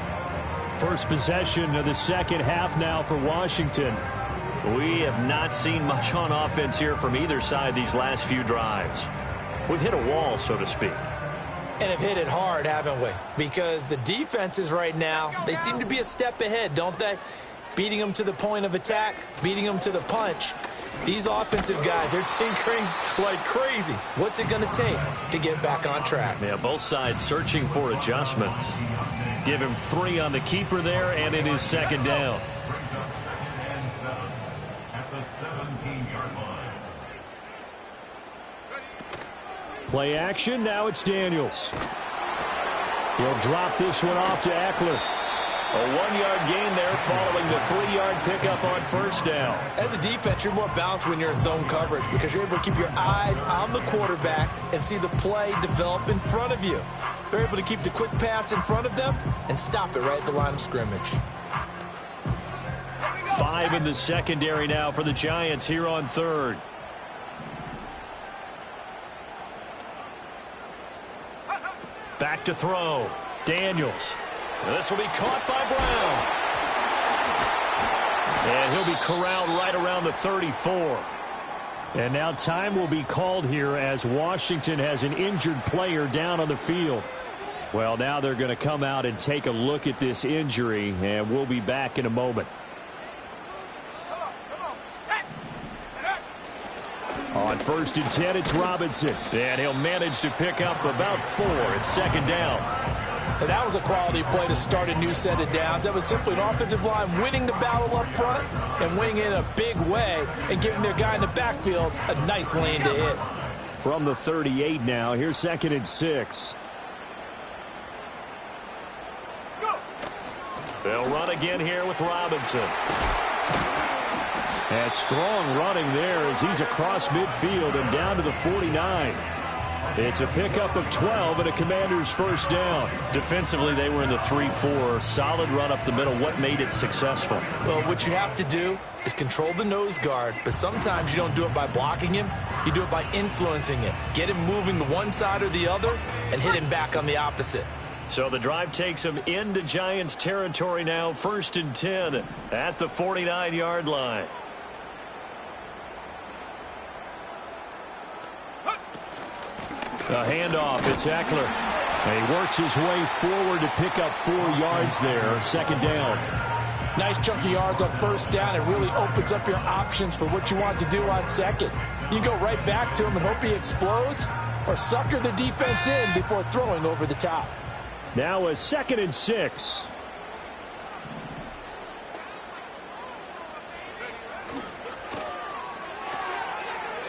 First possession of the second half now for Washington. We have not seen much on offense here from either side these last few drives. We've hit a wall, so to speak. And have hit it hard, haven't we? Because the defenses right now, they seem to be a step ahead, don't they? Beating them to the point of attack, beating them to the punch. These offensive guys are tinkering like crazy. What's it going to take to get back on track? Yeah, both sides searching for adjustments. Give him 3 on the keeper there, and it is 2nd down. At the 17-yard line. Play action, now it's Daniels. He'll drop this one off to Eckler. A 1-yard gain there following the 3-yard pickup on first down. As a defense, you're more balanced when you're in zone coverage because you're able to keep your eyes on the quarterback and see the play develop in front of you. They're able to keep the quick pass in front of them and stop it right at the line of scrimmage. 5 in the secondary now for the Giants here on 3rd. Back to throw. Daniels. This will be caught by Brown. And he'll be corralled right around the 34. And now time will be called here as Washington has an injured player down on the field. Well, now they're going to come out and take a look at this injury, and we'll be back in a moment. On 1st and 10, it's Robinson. And he'll manage to pick up about 4. It's 2nd down. And that was a quality play to start a new set of downs. That was simply an offensive line winning the battle up front and winning in a big way and giving their guy in the backfield a nice lane to hit. From the 38 now, here's 2nd and 6. They'll run again here with Robinson. And strong running there as he's across midfield and down to the 49. It's a pickup of 12 and a Commander's first down. Defensively, they were in the 3-4. Solid run up the middle. What made it successful? Well, what you have to do is control the nose guard, but sometimes you don't do it by blocking him. You do it by influencing him. Get him moving to one side or the other and hit him back on the opposite. So the drive takes him into Giants territory now. 1st and 10 at the 49-yard line. The handoff, it's Eckler. And he works his way forward to pick up 4 yards there. Second down. Nice chunky yards on first down. It really opens up your options for what you want to do on second. You go right back to him and hope he explodes, or sucker the defense in before throwing over the top. Now a 2nd and 6.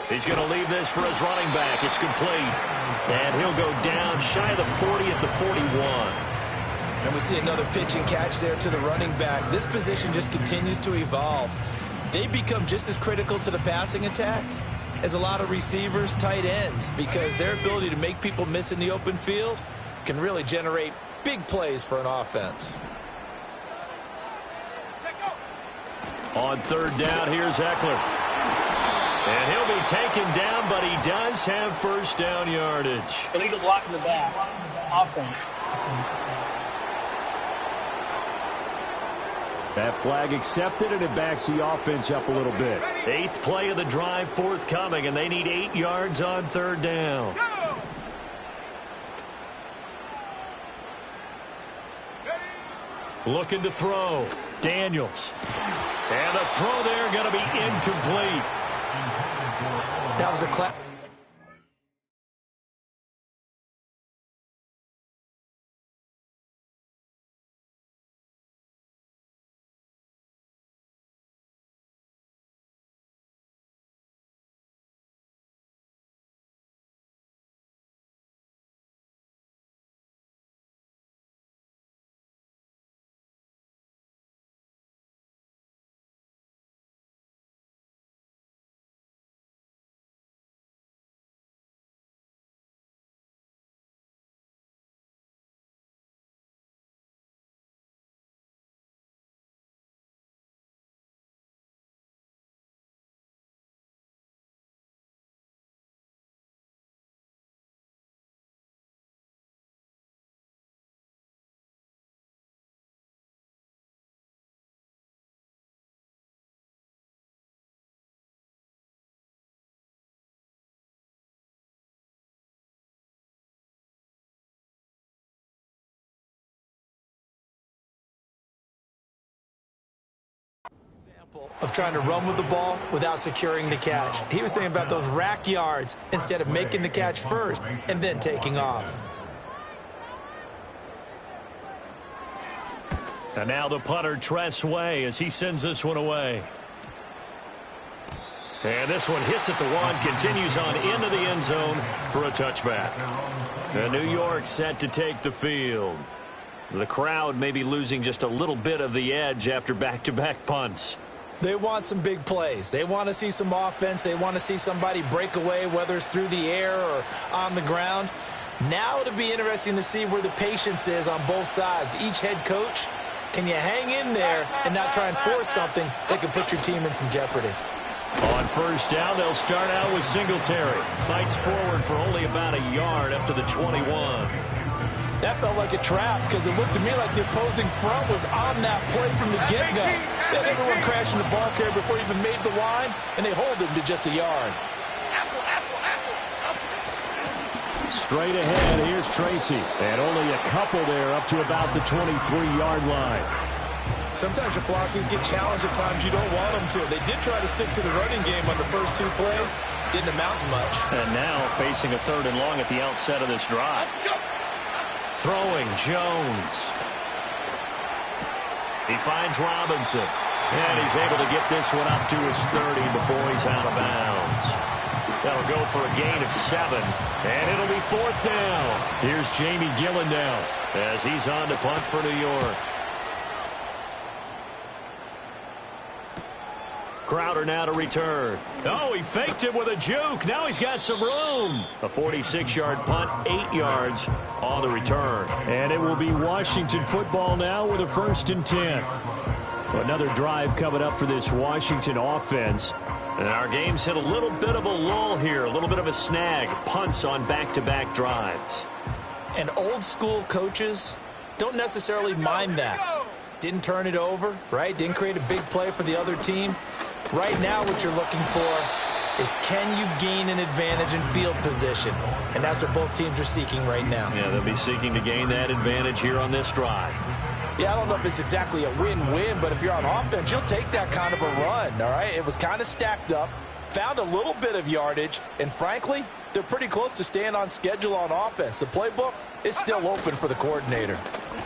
He's going to leave this for his running back. It's complete. And he'll go down shy of the 40 at the 41. And we see another pitch and catch there to the running back. This position just continues to evolve. They become just as critical to the passing attack as a lot of receivers, tight ends, because their ability to make people miss in the open field can really generate big plays for an offense. On third down, here's Eckler. And he'll be taken down, but he does have first down yardage. Illegal block in the back. Offense. That flag accepted, and it backs the offense up a little bit. 8th play of the drive forthcoming, and they need 8 yards on third down. Looking to throw. Daniels. And the throw there going to be incomplete. That was a clap. Of trying to run with the ball without securing the catch. He was thinking about those rack yards instead of making the catch first and then taking off. And now the punter, Tress Way, as he sends this one away. And this one hits at the 1, continues on into the end zone for a touchback. And New York set to take the field. The crowd may be losing just a little bit of the edge after back-to-back punts. They want some big plays. They want to see some offense. They want to see somebody break away, whether it's through the air or on the ground. Now it'll be interesting to see where the patience is on both sides. Each head coach, can you hang in there and not try and force something that could put your team in some jeopardy? On first down, they'll start out with Singletary. Fights forward for only about a yard up to the 21. That felt like a trap because it looked to me like the opposing front was on that play from the get-go. They had everyone crashing the ball carrier before he even made the line, and they hold him to just a yard. Straight ahead, here's Tracy. And only a couple there up to about the 23-yard line. Sometimes your philosophies get challenged at times you don't want them to. They did try to stick to the running game on the first 2 plays. Didn't amount to much. And now facing a 3rd and long at the outset of this drive. Throwing Jones. He finds Robinson. And he's able to get this one up to his 30 before he's out of bounds. That'll go for a gain of 7. And it'll be 4th down. Here's Jamie Gillen now as he's on to punt for New York. Crowder now to return. Oh, he faked it with a juke. Now he's got some room. A 46-yard punt, 8 yards on the return. And it will be Washington football now with a 1st and 10. Another drive coming up for this Washington offense. And our game's hit a little bit of a lull here, a little bit of a snag. Punts on back-to-back drives. And old-school coaches don't necessarily mind that. Didn't turn it over, right? Didn't create a big play for the other team. Right now what you're looking for is can you gain an advantage in field position? And that's what both teams are seeking right now. Yeah, they'll be seeking to gain that advantage here on this drive. Yeah, I don't know if it's exactly a win-win, but if you're on offense, you'll take that kind of a run, all right? It was kind of stacked up, found a little bit of yardage, and frankly, they're pretty close to staying on schedule on offense. The playbook is still open for the coordinator.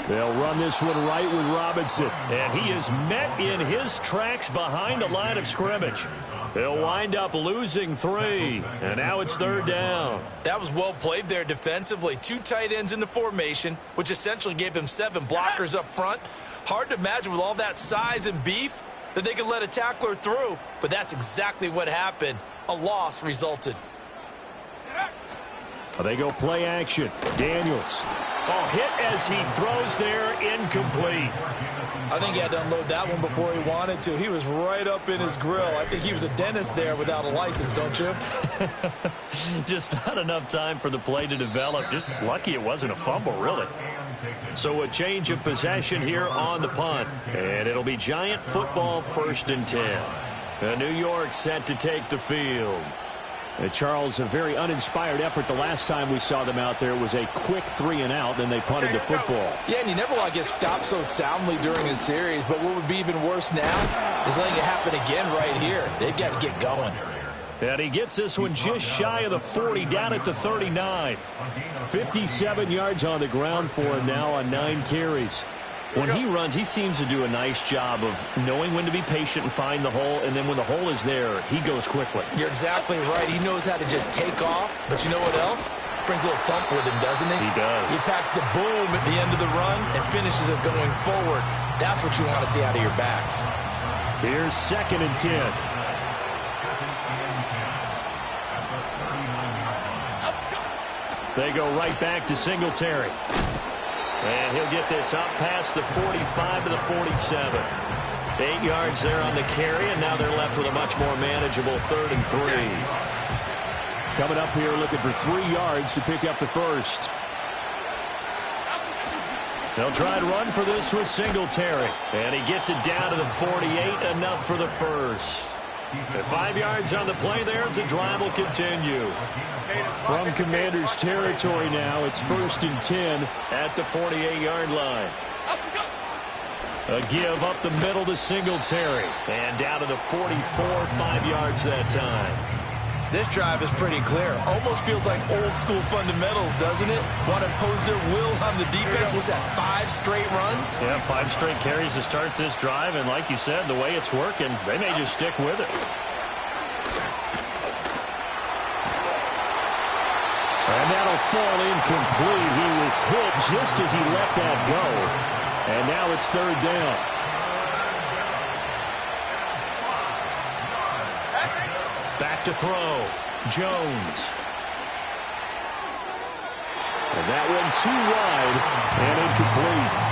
They'll run this one right with Robinson. And he is met in his tracks behind the line of scrimmage. They'll wind up losing 3, and now it's 3rd down. That was well played there defensively. 2 tight ends in the formation, which essentially gave them 7 blockers up front. Hard to imagine with all that size and beef that they could let a tackler through, but that's exactly what happened. A loss resulted. They go play action. Daniels. Oh, hit as he throws there, incomplete. I think he had to unload that one before he wanted to. He was right up in his grill. I think he was a dentist there without a license, don't you? Just not enough time for the play to develop. Just lucky it wasn't a fumble, really. So a change of possession here on the punt. And it'll be Giant football 1st and 10. New York set to take the field. Charles, a very uninspired effort the last time we saw them out there. It was a quick 3-and-out, then they punted the football. Yeah, and you never want to get stopped so soundly during a series, but what would be even worse now is letting it happen again right here. They've got to get going. And he gets this one just shy of the 40, down at the 39. 57 yards on the ground for him now on 9 carries. When he runs, he seems to do a nice job of knowing when to be patient and find the hole, and then when the hole is there, he goes quickly. You're exactly right. He knows how to just take off, but you know what else? Brings a little thump with him, doesn't he? He does. He packs the boom at the end of the run and finishes it going forward. That's what you want to see out of your backs. Here's 2nd and 10. They go right back to Singletary. And he'll get this up past the 45 to the 47. 8 yards there on the carry, and now they're left with a much more manageable 3rd and 3. Coming up here looking for 3 yards to pick up the first. They'll try and run for this with Singletary. And he gets it down to the 48, enough for the first. And 5 yards on the play there as the drive will continue. From Commander's territory now, it's 1st and 10 at the 48-yard line. A give up the middle to Singletary. And down to the 44, 5 yards that time. This drive is pretty clear. Almost feels like old school fundamentals, doesn't it? Want to impose their will on the defense. Was that 5 straight runs? Yeah, 5 straight carries to start this drive. And like you said, the way it's working, they may just stick with it. And that'll fall incomplete. He was hit just as he let that go. And now it's 3rd down. Back to throw. Jones. And that one too wide and incomplete.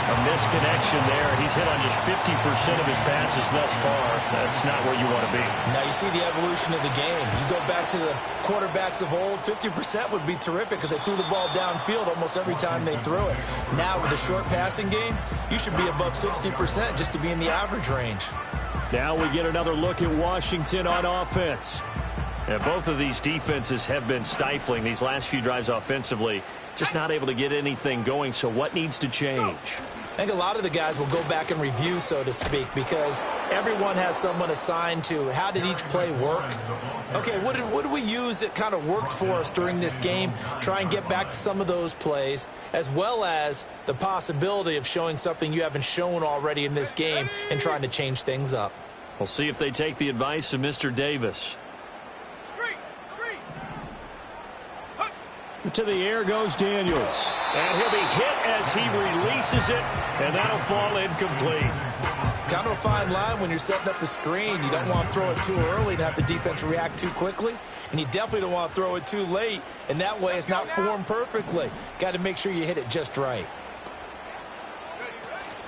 A misconnection there. He's hit on just 50% of his passes thus far. That's not where you want to be. Now you see the evolution of the game. You go back to the quarterbacks of old, 50% would be terrific because they threw the ball downfield almost every time they threw it. Now with the short passing game, you should be above 60% just to be in the average range. Now we get another look at Washington on offense. And both of these defenses have been stifling these last few drives offensively. Just not able to get anything going. So what needs to change? I think a lot of the guys will go back and review, so to speak, because everyone has someone assigned to how did each play work. Okay, what did we use that kind of worked for us during this game? Try and get back to some of those plays, as well as the possibility of showing something you haven't shown already in this game and trying to change things up. We'll see if they take the advice of Mr. Davis. To the air goes Daniels. And he'll be hit as he releases it, and that'll fall incomplete. Kind of a fine line when you're setting up the screen. You don't want to throw it too early and have the defense react too quickly, and you definitely don't want to throw it too late, and that way it's not formed perfectly. Got to make sure you hit it just right.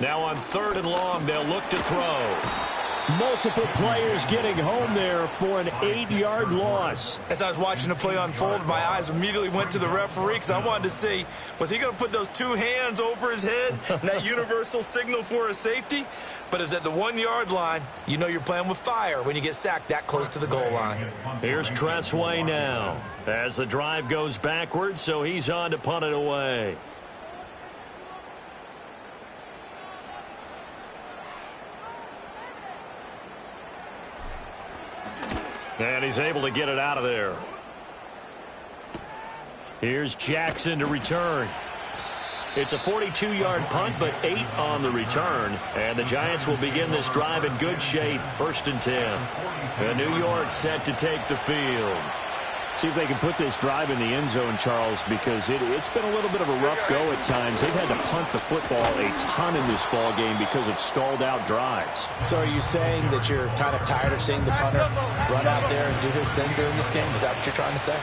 Now on 3rd and long, they'll look to throw. Multiple players getting home there for an 8-yard loss. As I was watching the play unfold, my eyes immediately went to the referee because I wanted to see, was he going to put those two hands over his head and that universal signal for a safety? But it's at the 1-yard line. You know you're playing with fire when you get sacked that close to the goal line. Here's Tressway now as the drive goes backwards, so he's on to punt it away. And he's able to get it out of there. Here's Jackson to return. It's a 42-yard punt, but 8 on the return. And the Giants will begin this drive in good shape, 1st and 10. And New York set to take the field. See if they can put this drive in the end zone, Charles, because it's been a little bit of a rough go at times. They've had to punt the football a ton in this ball game because of stalled-out drives. So are you saying that you're kind of tired of seeing the punter run out there and do his thing during this game? Is that what you're trying to say?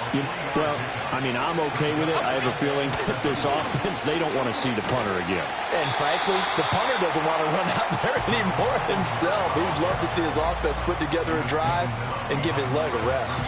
Well, I mean, I'm okay with it. I have a feeling that this offense, they don't want to see the punter again. And frankly, the punter doesn't want to run out there anymore himself. He'd love to see his offense put together a drive and give his leg a rest.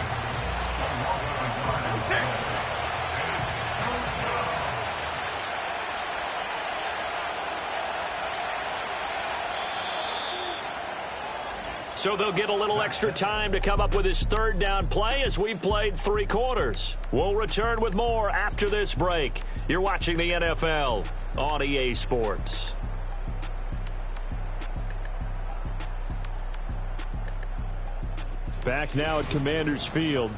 So they'll get a little extra time to come up with his 3rd down play as we've played 3 quarters. We'll return with more after this break. You're watching the NFL on EA Sports. Back now at Commanders Field.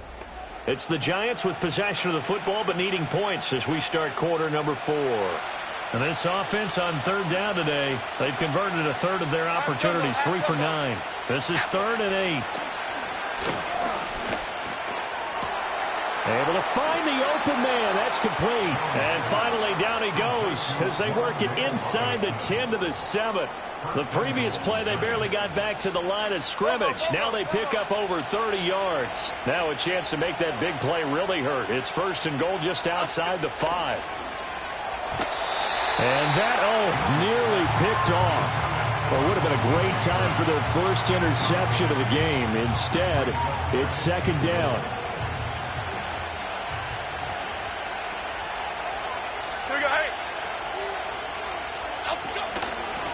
It's the Giants with possession of the football but needing points as we start quarter number 4. And this offense on 3rd down today, they've converted a third of their opportunities, 3 for 9. This is 3rd and 8. Able to find the open man. That's complete. And finally down he goes as they work it inside the 10 to the 7. The previous play, they barely got back to the line of scrimmage. Now they pick up over 30 yards. Now a chance to make that big play really hurt. It's 1st and goal just outside the 5. And that, nearly picked off. Well, it would have been a great time for their first interception of the game. Instead, it's 2nd down.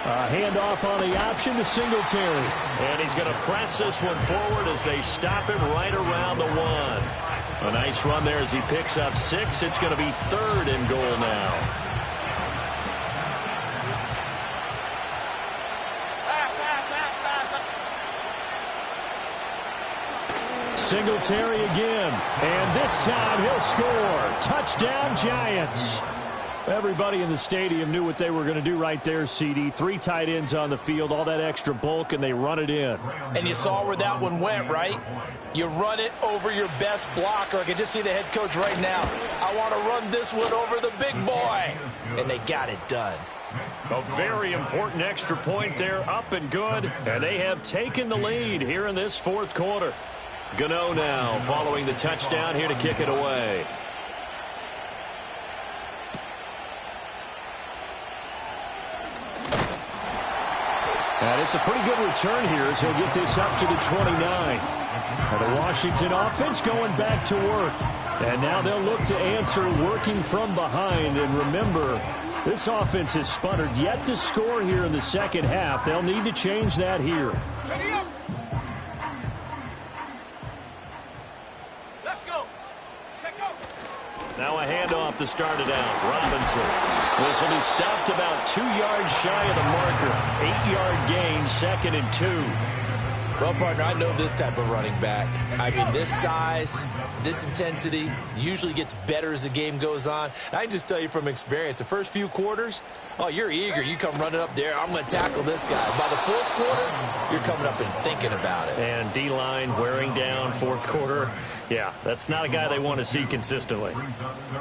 A handoff on the option to Singletary. And he's going to press this one forward as they stop him right around the 1. A nice run there as he picks up 6. It's going to be 3rd and goal now. Singletary again, and this time he'll score. Touchdown, Giants. Everybody in the stadium knew what they were going to do right there, CD. 3 tight ends on the field, all that extra bulk, and they run it in. And you saw where that one went, right? You run it over your best blocker. I can just see the head coach right now. I want to run this one over the big boy. And they got it done. A very important extra point there, up and good. And they have taken the lead here in this 4th quarter. Gano now following the touchdown here to kick it away. And it's a pretty good return here as he'll get this up to the 29. And the Washington offense going back to work. And now they'll look to answer working from behind. And remember, this offense has sputtered yet to score here in the 2nd half. They'll need to change that here. Now a handoff to start it out. Robinson. This will be stopped about 2 yards shy of the marker. 8-yard gain, 2nd and 2. Well, partner, I know this type of running back. I mean, this size, this intensity usually gets better as the game goes on. And I can just tell you from experience, the first few quarters, oh, you're eager. You come running up there. I'm going to tackle this guy. By the 4th quarter, you're coming up and thinking about it. And D-line wearing down 4th quarter. Yeah, that's not a guy they want to see consistently.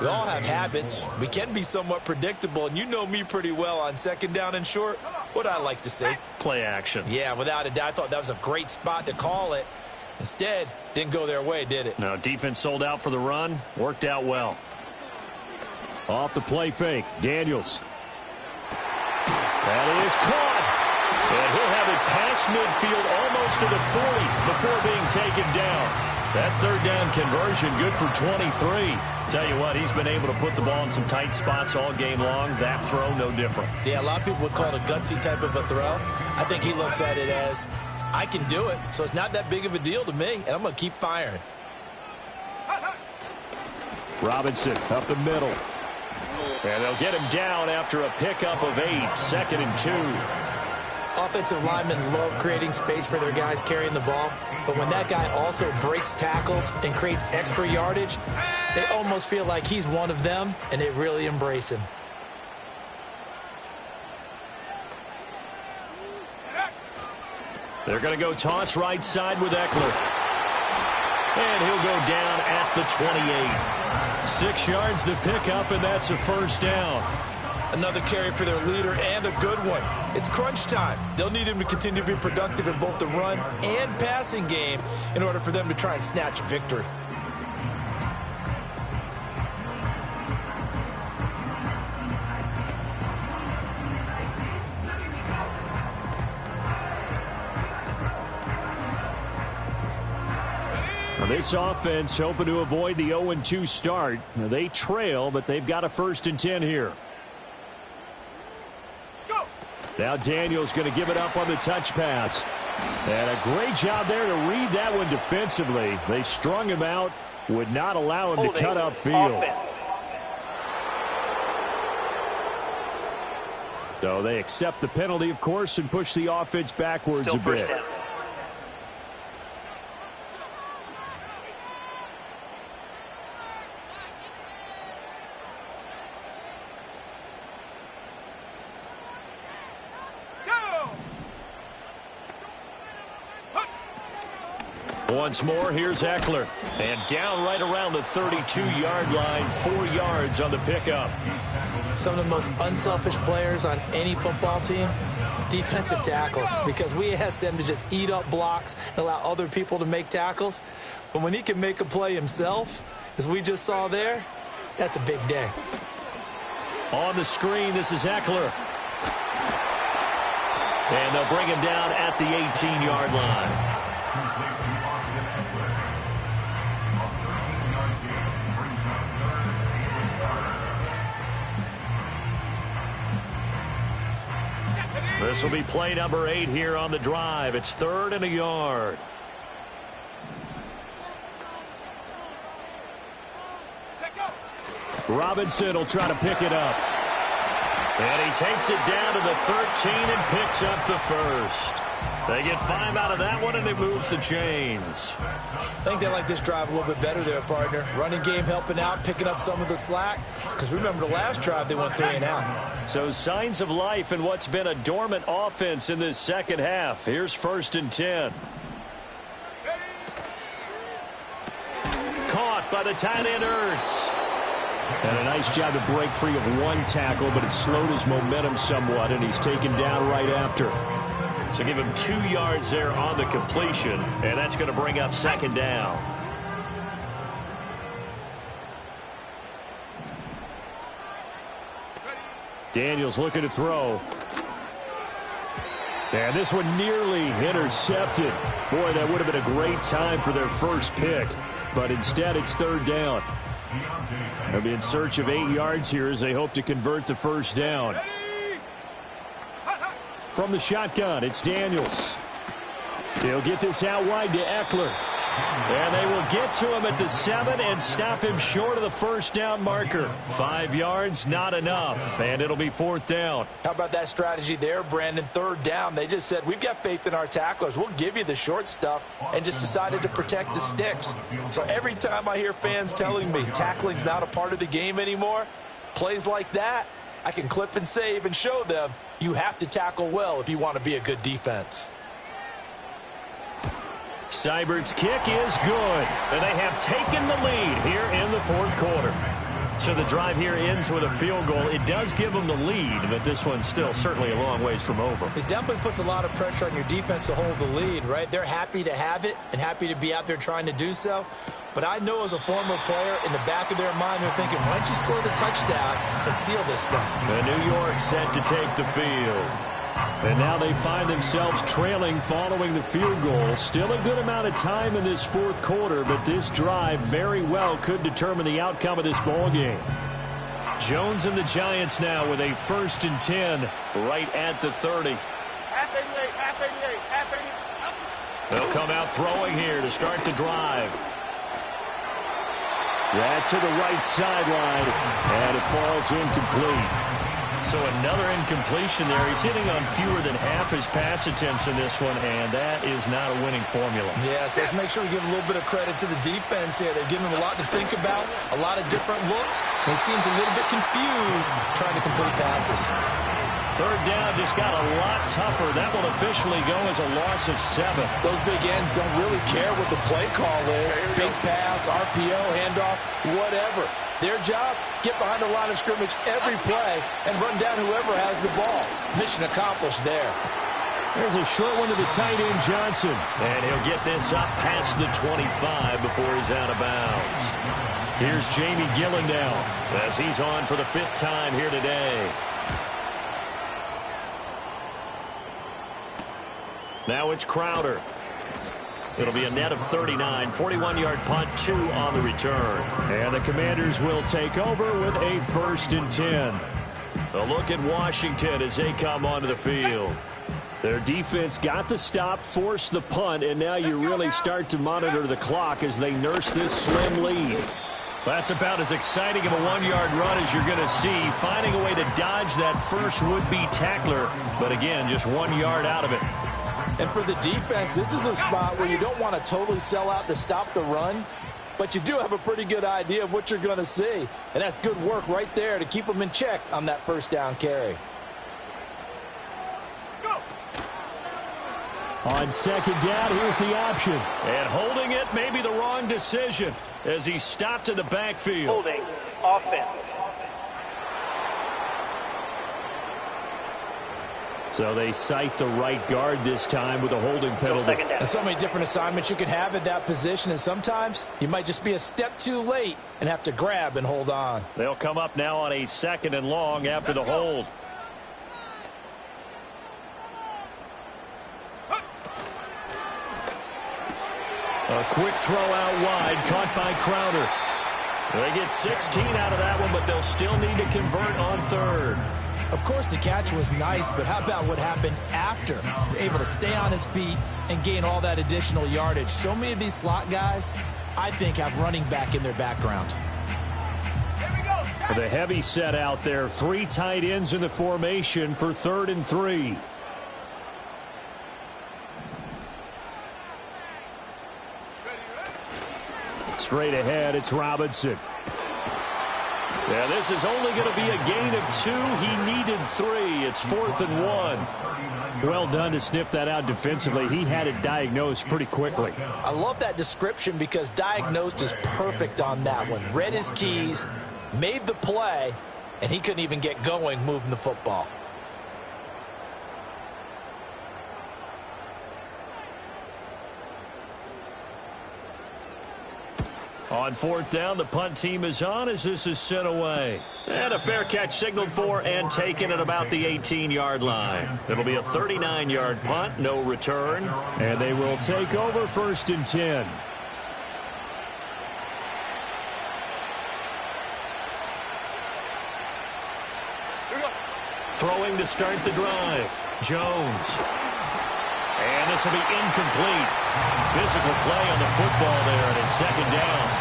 We all have habits. We can be somewhat predictable, and you know me pretty well on 2nd down and short. What I like to say? Play action. Yeah, without a doubt. I thought that was a great spot to call it. Instead, didn't go their way, did it? No, defense sold out for the run. Worked out well. Off the play fake. Daniels. That is caught. And he'll have it past past midfield, almost to the 40 before being taken down. That third down conversion good for 23. Tell you what, he's been able to put the ball in some tight spots all game long. That throw, no different. Yeah, a lot of people would call it a gutsy type of a throw. I think he looks at it as, I can do it, so it's not that big of a deal to me, and I'm going to keep firing. Robinson up the middle. And they'll get him down after a pickup of 8, 2nd and 2. Offensive linemen love creating space for their guys carrying the ball, but when that guy also breaks tackles and creates extra yardage, they almost feel like he's one of them, and they really embrace him. They're going to go toss right side with Eckler. And he'll go down at the 28. 6 yards to pick up, and that's a first down. Another carry for their leader, and a good one. It's crunch time. They'll need him to continue to be productive in both the run and passing game in order for them to try and snatch a victory. This offense hoping to avoid the 0-2 start. They trail, but they've got a 1st and 10 here. Now Daniels going to give it up on the touch pass. And a great job there to read that one defensively. They strung him out, would not allow him to cut upfield. So they accept the penalty, of course, and push the offense backwards a bit. Once more, here's Eckler. And down right around the 32-yard line, 4 yards on the pickup. Some of the most unselfish players on any football team, defensive tackles, because we ask them to just eat up blocks and allow other people to make tackles. But when he can make a play himself, as we just saw there, that's a big day. On the screen, this is Eckler. And they'll bring him down at the 18-yard line. This will be play number 8 here on the drive. It's 3rd and a yard. Robinson will try to pick it up. And he takes it down to the 13 and picks up the first. They get 5 out of that one, and it moves the chains. I think they like this drive a little bit better there, partner. Running game helping out, picking up some of the slack. Because remember the last drive, they went 3 and out. So signs of life in what's been a dormant offense in this second half. Here's 1st and 10. Caught by the tight end, Ertz. And a nice job to break free of one tackle, but it slowed his momentum somewhat, and he's taken down right after. So give him 2 yards there on the completion, and that's going to bring up 2nd down. Daniels looking to throw. And this one nearly intercepted. Boy, that would have been a great time for their first pick, but instead it's 3rd down. They'll be in search of 8 yards here as they hope to convert the 1st down. From the shotgun, it's Daniels. He'll get this out wide to Eckler. And they will get to him at the 7 and stop him short of the 1st down marker. 5 yards, not enough, and it'll be 4th down. How about that strategy there, Brandon? 3rd down. They just said, we've got faith in our tacklers. We'll give you the short stuff, and just decided to protect the sticks. So every time I hear fans telling me tackling's not a part of the game anymore, plays like that, I can clip and save and show them you have to tackle well if you want to be a good defense. Seibert's kick is good, and they have taken the lead here in the 4th quarter. So the drive here ends with a field goal. It does give them the lead, but this one's still certainly a long ways from over. It definitely puts a lot of pressure on your defense to hold the lead, right? They're happy to have it and happy to be out there trying to do so. But I know as a former player, in the back of their mind, they're thinking, why don't you score the touchdown and seal this thing? And New York set to take the field. And now they find themselves trailing following the field goal. Still a good amount of time in this fourth quarter, but this drive very well could determine the outcome of this ball game. Jones and the Giants now with a 1st and 10 right at the 30. They'll come out throwing here to start the drive. That's to the right sideline, and it falls incomplete. So another incompletion there. He's hitting on fewer than half his pass attempts in this one, and that is not a winning formula. Yes, let's make sure we give a little bit of credit to the defense here. They're giving him a lot to think about, a lot of different looks, and he seems a little bit confused trying to complete passes. 3rd down just got a lot tougher. That will officially go as a loss of 7. Those big ends don't really care what the play call is. Big pass, RPO, handoff, whatever. Their job, get behind the line of scrimmage every play and run down whoever has the ball. Mission accomplished there. There's a short one to the tight end, Johnson. And he'll get this up past the 25 before he's out of bounds. Here's Jamie Gillen now as he's on for the 5th time here today. Now it's Crowder. It'll be a net of 39, 41-yard punt, 2 on the return. And the Commanders will take over with a 1st and 10. A look at Washington as they come onto the field. Their defense got the stop, forced the punt, and now you really start to monitor the clock as they nurse this slim lead. That's about as exciting of a 1-yard run as you're going to see, finding a way to dodge that first would-be tackler, but again, just 1 yard out of it. And for the defense, this is a spot where you don't want to totally sell out to stop the run, but you do have a pretty good idea of what you're going to see. And that's good work right there to keep them in check on that 1st down carry. On 2nd down, here's the option. And holding it may be the wrong decision as he stopped in the backfield. Holding, offense. So they cite the right guard this time with a holding penalty. And so many different assignments you can have at that position, and sometimes you might just be a step too late and have to grab and hold on. They'll come up now on a 2nd and long after the hold. A quick throw out wide, caught by Crowder. They get 16 out of that one, but they'll still need to convert on 3rd. Of course, the catch was nice, but how about what happened after? Able to stay on his feet and gain all that additional yardage. So many of these slot guys, I think, have running back in their background. The heavy set out there. 3 tight ends in the formation for 3rd and 3. Straight ahead, it's Robinson. Yeah, this is only going to be a gain of 2. He needed 3. It's 4th and 1. Well done to sniff that out defensively. He had it diagnosed pretty quickly. I love that description because diagnosed is perfect on that one. Read his keys, made the play, and he couldn't even get going moving the football. On 4th down, the punt team is on as this is sent away. And a fair catch signaled for and taken at about the 18-yard line. It'll be a 39-yard punt, no return. And they will take over 1st and 10. Throwing to start the drive. Jones. And this will be incomplete. Physical play on the football there, and it's 2nd down.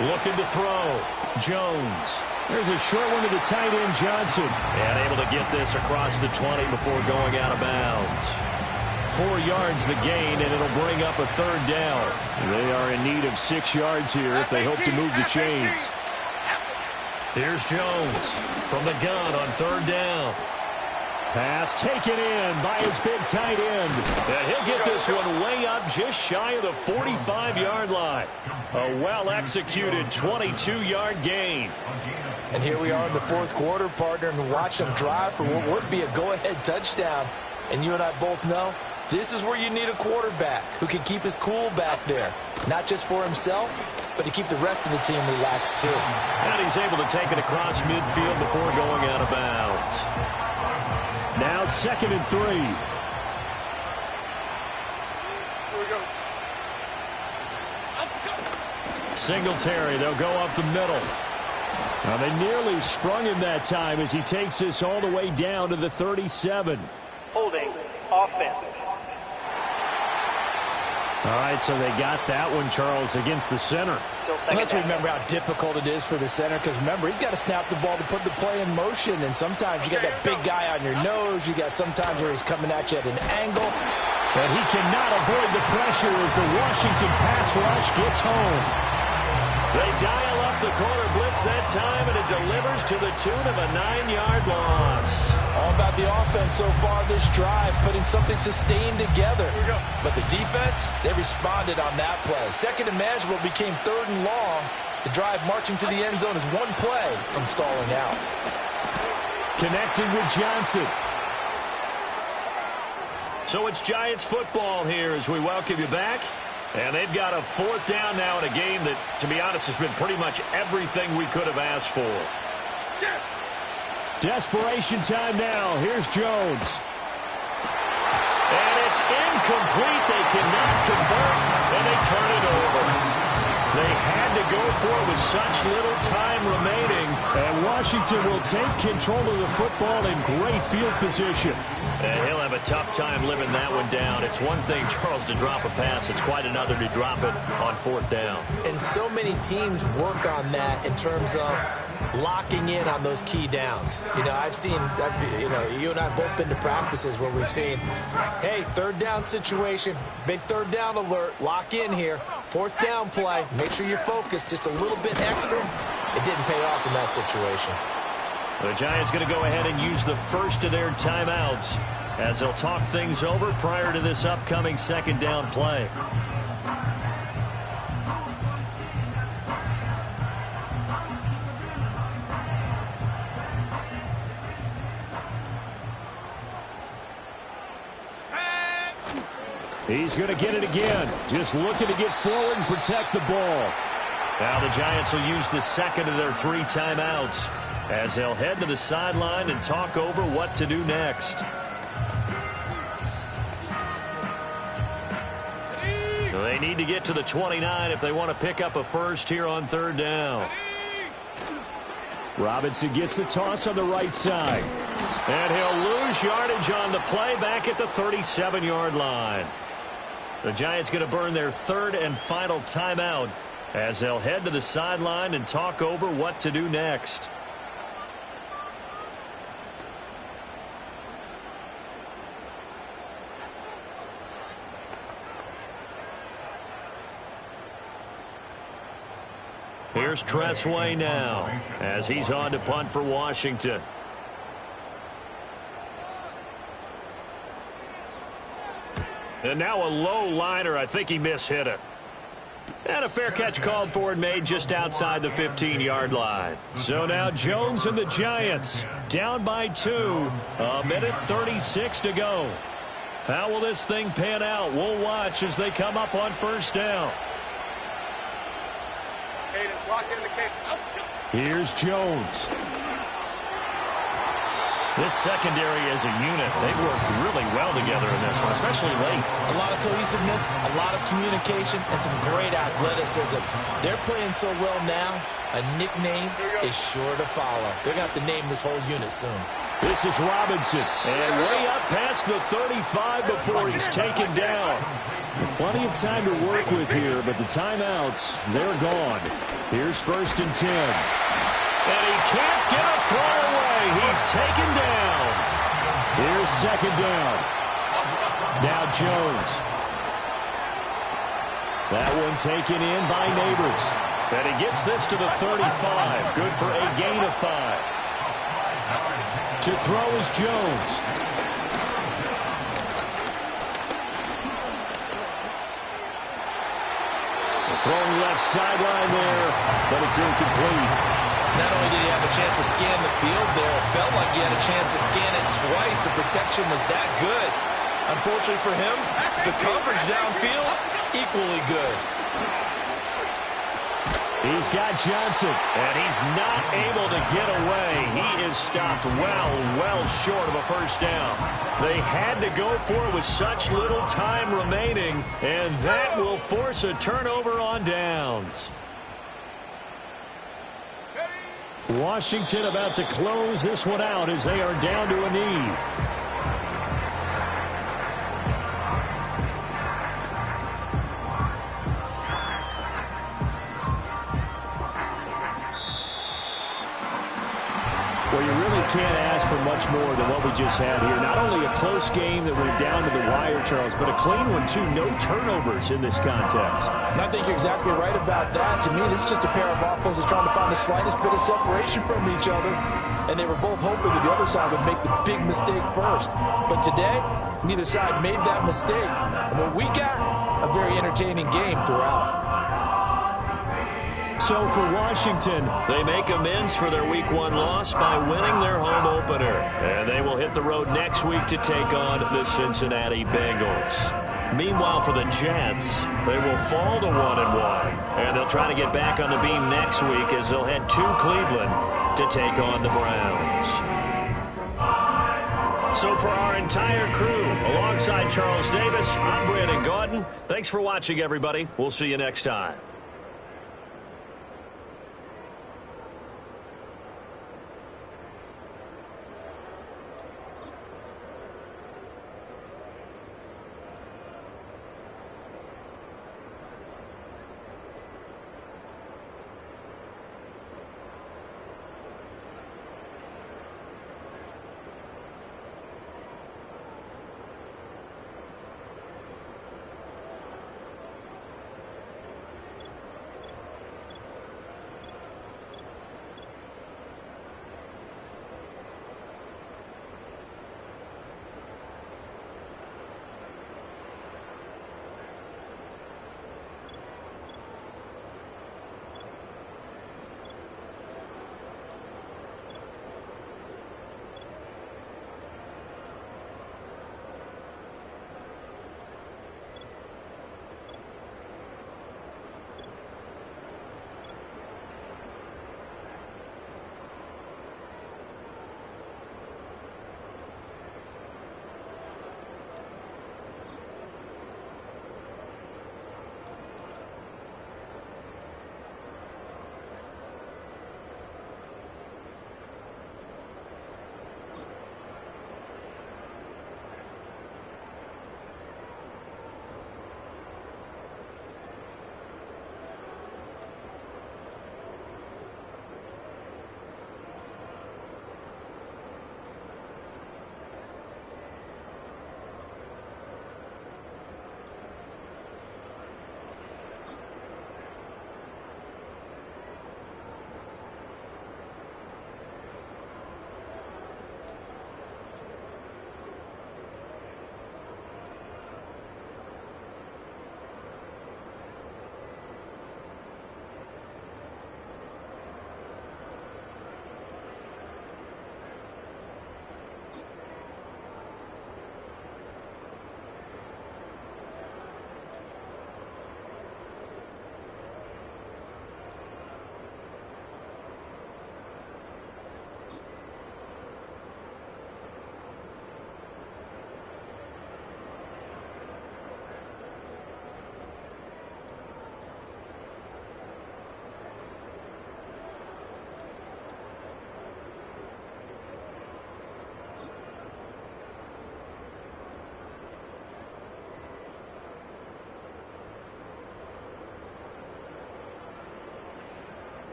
Looking to throw. Jones. There's a short one to the tight end, Johnson. And able to get this across the 20 before going out of bounds. 4 yards the gain, and it'll bring up a 3rd down. They are in need of 6 yards here if they hope to move the chains. Here's Jones from the gun on 3rd down. Pass taken in by his big tight end. And he'll get this one way up just shy of the 45-yard line. A well-executed 22-yard gain. And here we are in the 4th quarter, partner, and watch them drive for what would be a go-ahead touchdown. And you and I both know this is where you need a quarterback who can keep his cool back there, not just for himself, but to keep the rest of the team relaxed too. And he's able to take it across midfield before going out of bounds. Now 2nd and 3. Singletary, they'll go up the middle. Now they nearly sprung him that time as he takes this all the way down to the 37. Holding. Offense. All right, so they got that one, Charles, against the center. Still second Let's down. remember how difficult it is for the center, because remember, he's got to snap the ball to put the play in motion, and sometimes you got that big guy on your nose. You got sometimes where he's coming at you at an angle. But he cannot avoid the pressure as the Washington pass rush gets home. They dial up the corner blitz that time, and it delivers to the tune of a 9-yard loss. All about the offense so far this drive, putting something sustained together. But the defense, they responded on that play. Second and manageable became 3rd and long. The drive marching to the end zone is one play from stalling out. Connecting with Johnson. So it's Giants football here as we welcome you back. And they've got a 4th down now in a game that, to be honest, has been pretty much everything we could have asked for. Desperation time now. Here's Jones. And it's incomplete. They cannot convert, and they turn it over. They had to go for it with such little time remaining. And Washington will take control of the football in great field position. And he'll have a tough time living that one down. It's one thing, Charles, to drop a pass. It's quite another to drop it on 4th down. And so many teams work on that in terms of locking in on those key downs. You know, you and I have both been to practices where we've seen, hey, 3rd down situation, big 3rd down alert, lock in here, 4th down play, make sure you're focused just a little bit extra. It didn't pay off in that situation. The Giants going to go ahead and use the first of their timeouts as they'll talk things over prior to this upcoming 2nd down play. He's going to get it again. Just looking to get forward and protect the ball. Now the Giants will use the 2nd of their 3 timeouts as they'll head to the sideline and talk over what to do next. They need to get to the 29 if they want to pick up a first here on 3rd down. Robinson gets the toss on the right side. And he'll lose yardage on the play back at the 37-yard line. The Giants going to burn their 3rd and final timeout as they'll head to the sideline and talk over what to do next. Here's Tressway now as he's on to punt for Washington. And now a low liner. I think he mishit it. And a fair catch called for and made just outside the 15-yard line. So now Jones and the Giants down by 2. A minute 36 to go. How will this thing pan out? We'll watch as they come up on 1st down. Here's Jones. This secondary as a unit, they've worked really well together in this one, especially late. A lot of cohesiveness, a lot of communication, and some great athleticism. They're playing so well now, a nickname is sure to follow. They're going to have to name this whole unit soon. This is Robinson. And way up past the 35 before he's taken down. Plenty of time to work with here, but the timeouts, they're gone. Here's 1st and 10. And he can't get a throw away. He's taken down. Here's 2nd down. Now Jones. That one taken in by Neighbors. And he gets this to the 35. Good for a gain of 5. To throw is Jones. Throwing left sideline there, but it's incomplete. Not only did he have a chance to scan the field there, it felt like he had a chance to scan it twice. The protection was that good. Unfortunately for him, the coverage downfield, equally good. He's got Johnson. And he's not able to get away. He is stopped well short of a first down. They had to go for it with such little time remaining, and that will force a turnover on downs. Washington about to close this one out as they are down to a knee. Well, you really can't ask for much more than what we just had here. Not only a close game that went down to the wire, Charles, but a clean one, too. No turnovers in this contest. And I think you're exactly right about that. To me, this is just a pair of offenses trying to find the slightest bit of separation from each other. And they were both hoping that the other side would make the big mistake first. But today, neither side made that mistake. And what we got, a very entertaining game throughout. So for Washington, they make amends for their Week 1 loss by winning their home opener. And they will hit the road next week to take on the Cincinnati Bengals. Meanwhile, for the Jets, they will fall to 1-1. And they'll try to get back on the beam next week as they'll head to Cleveland to take on the Browns. So for our entire crew, alongside Charles Davis, I'm Brandon Gaudin. Thanks for watching, everybody. We'll see you next time.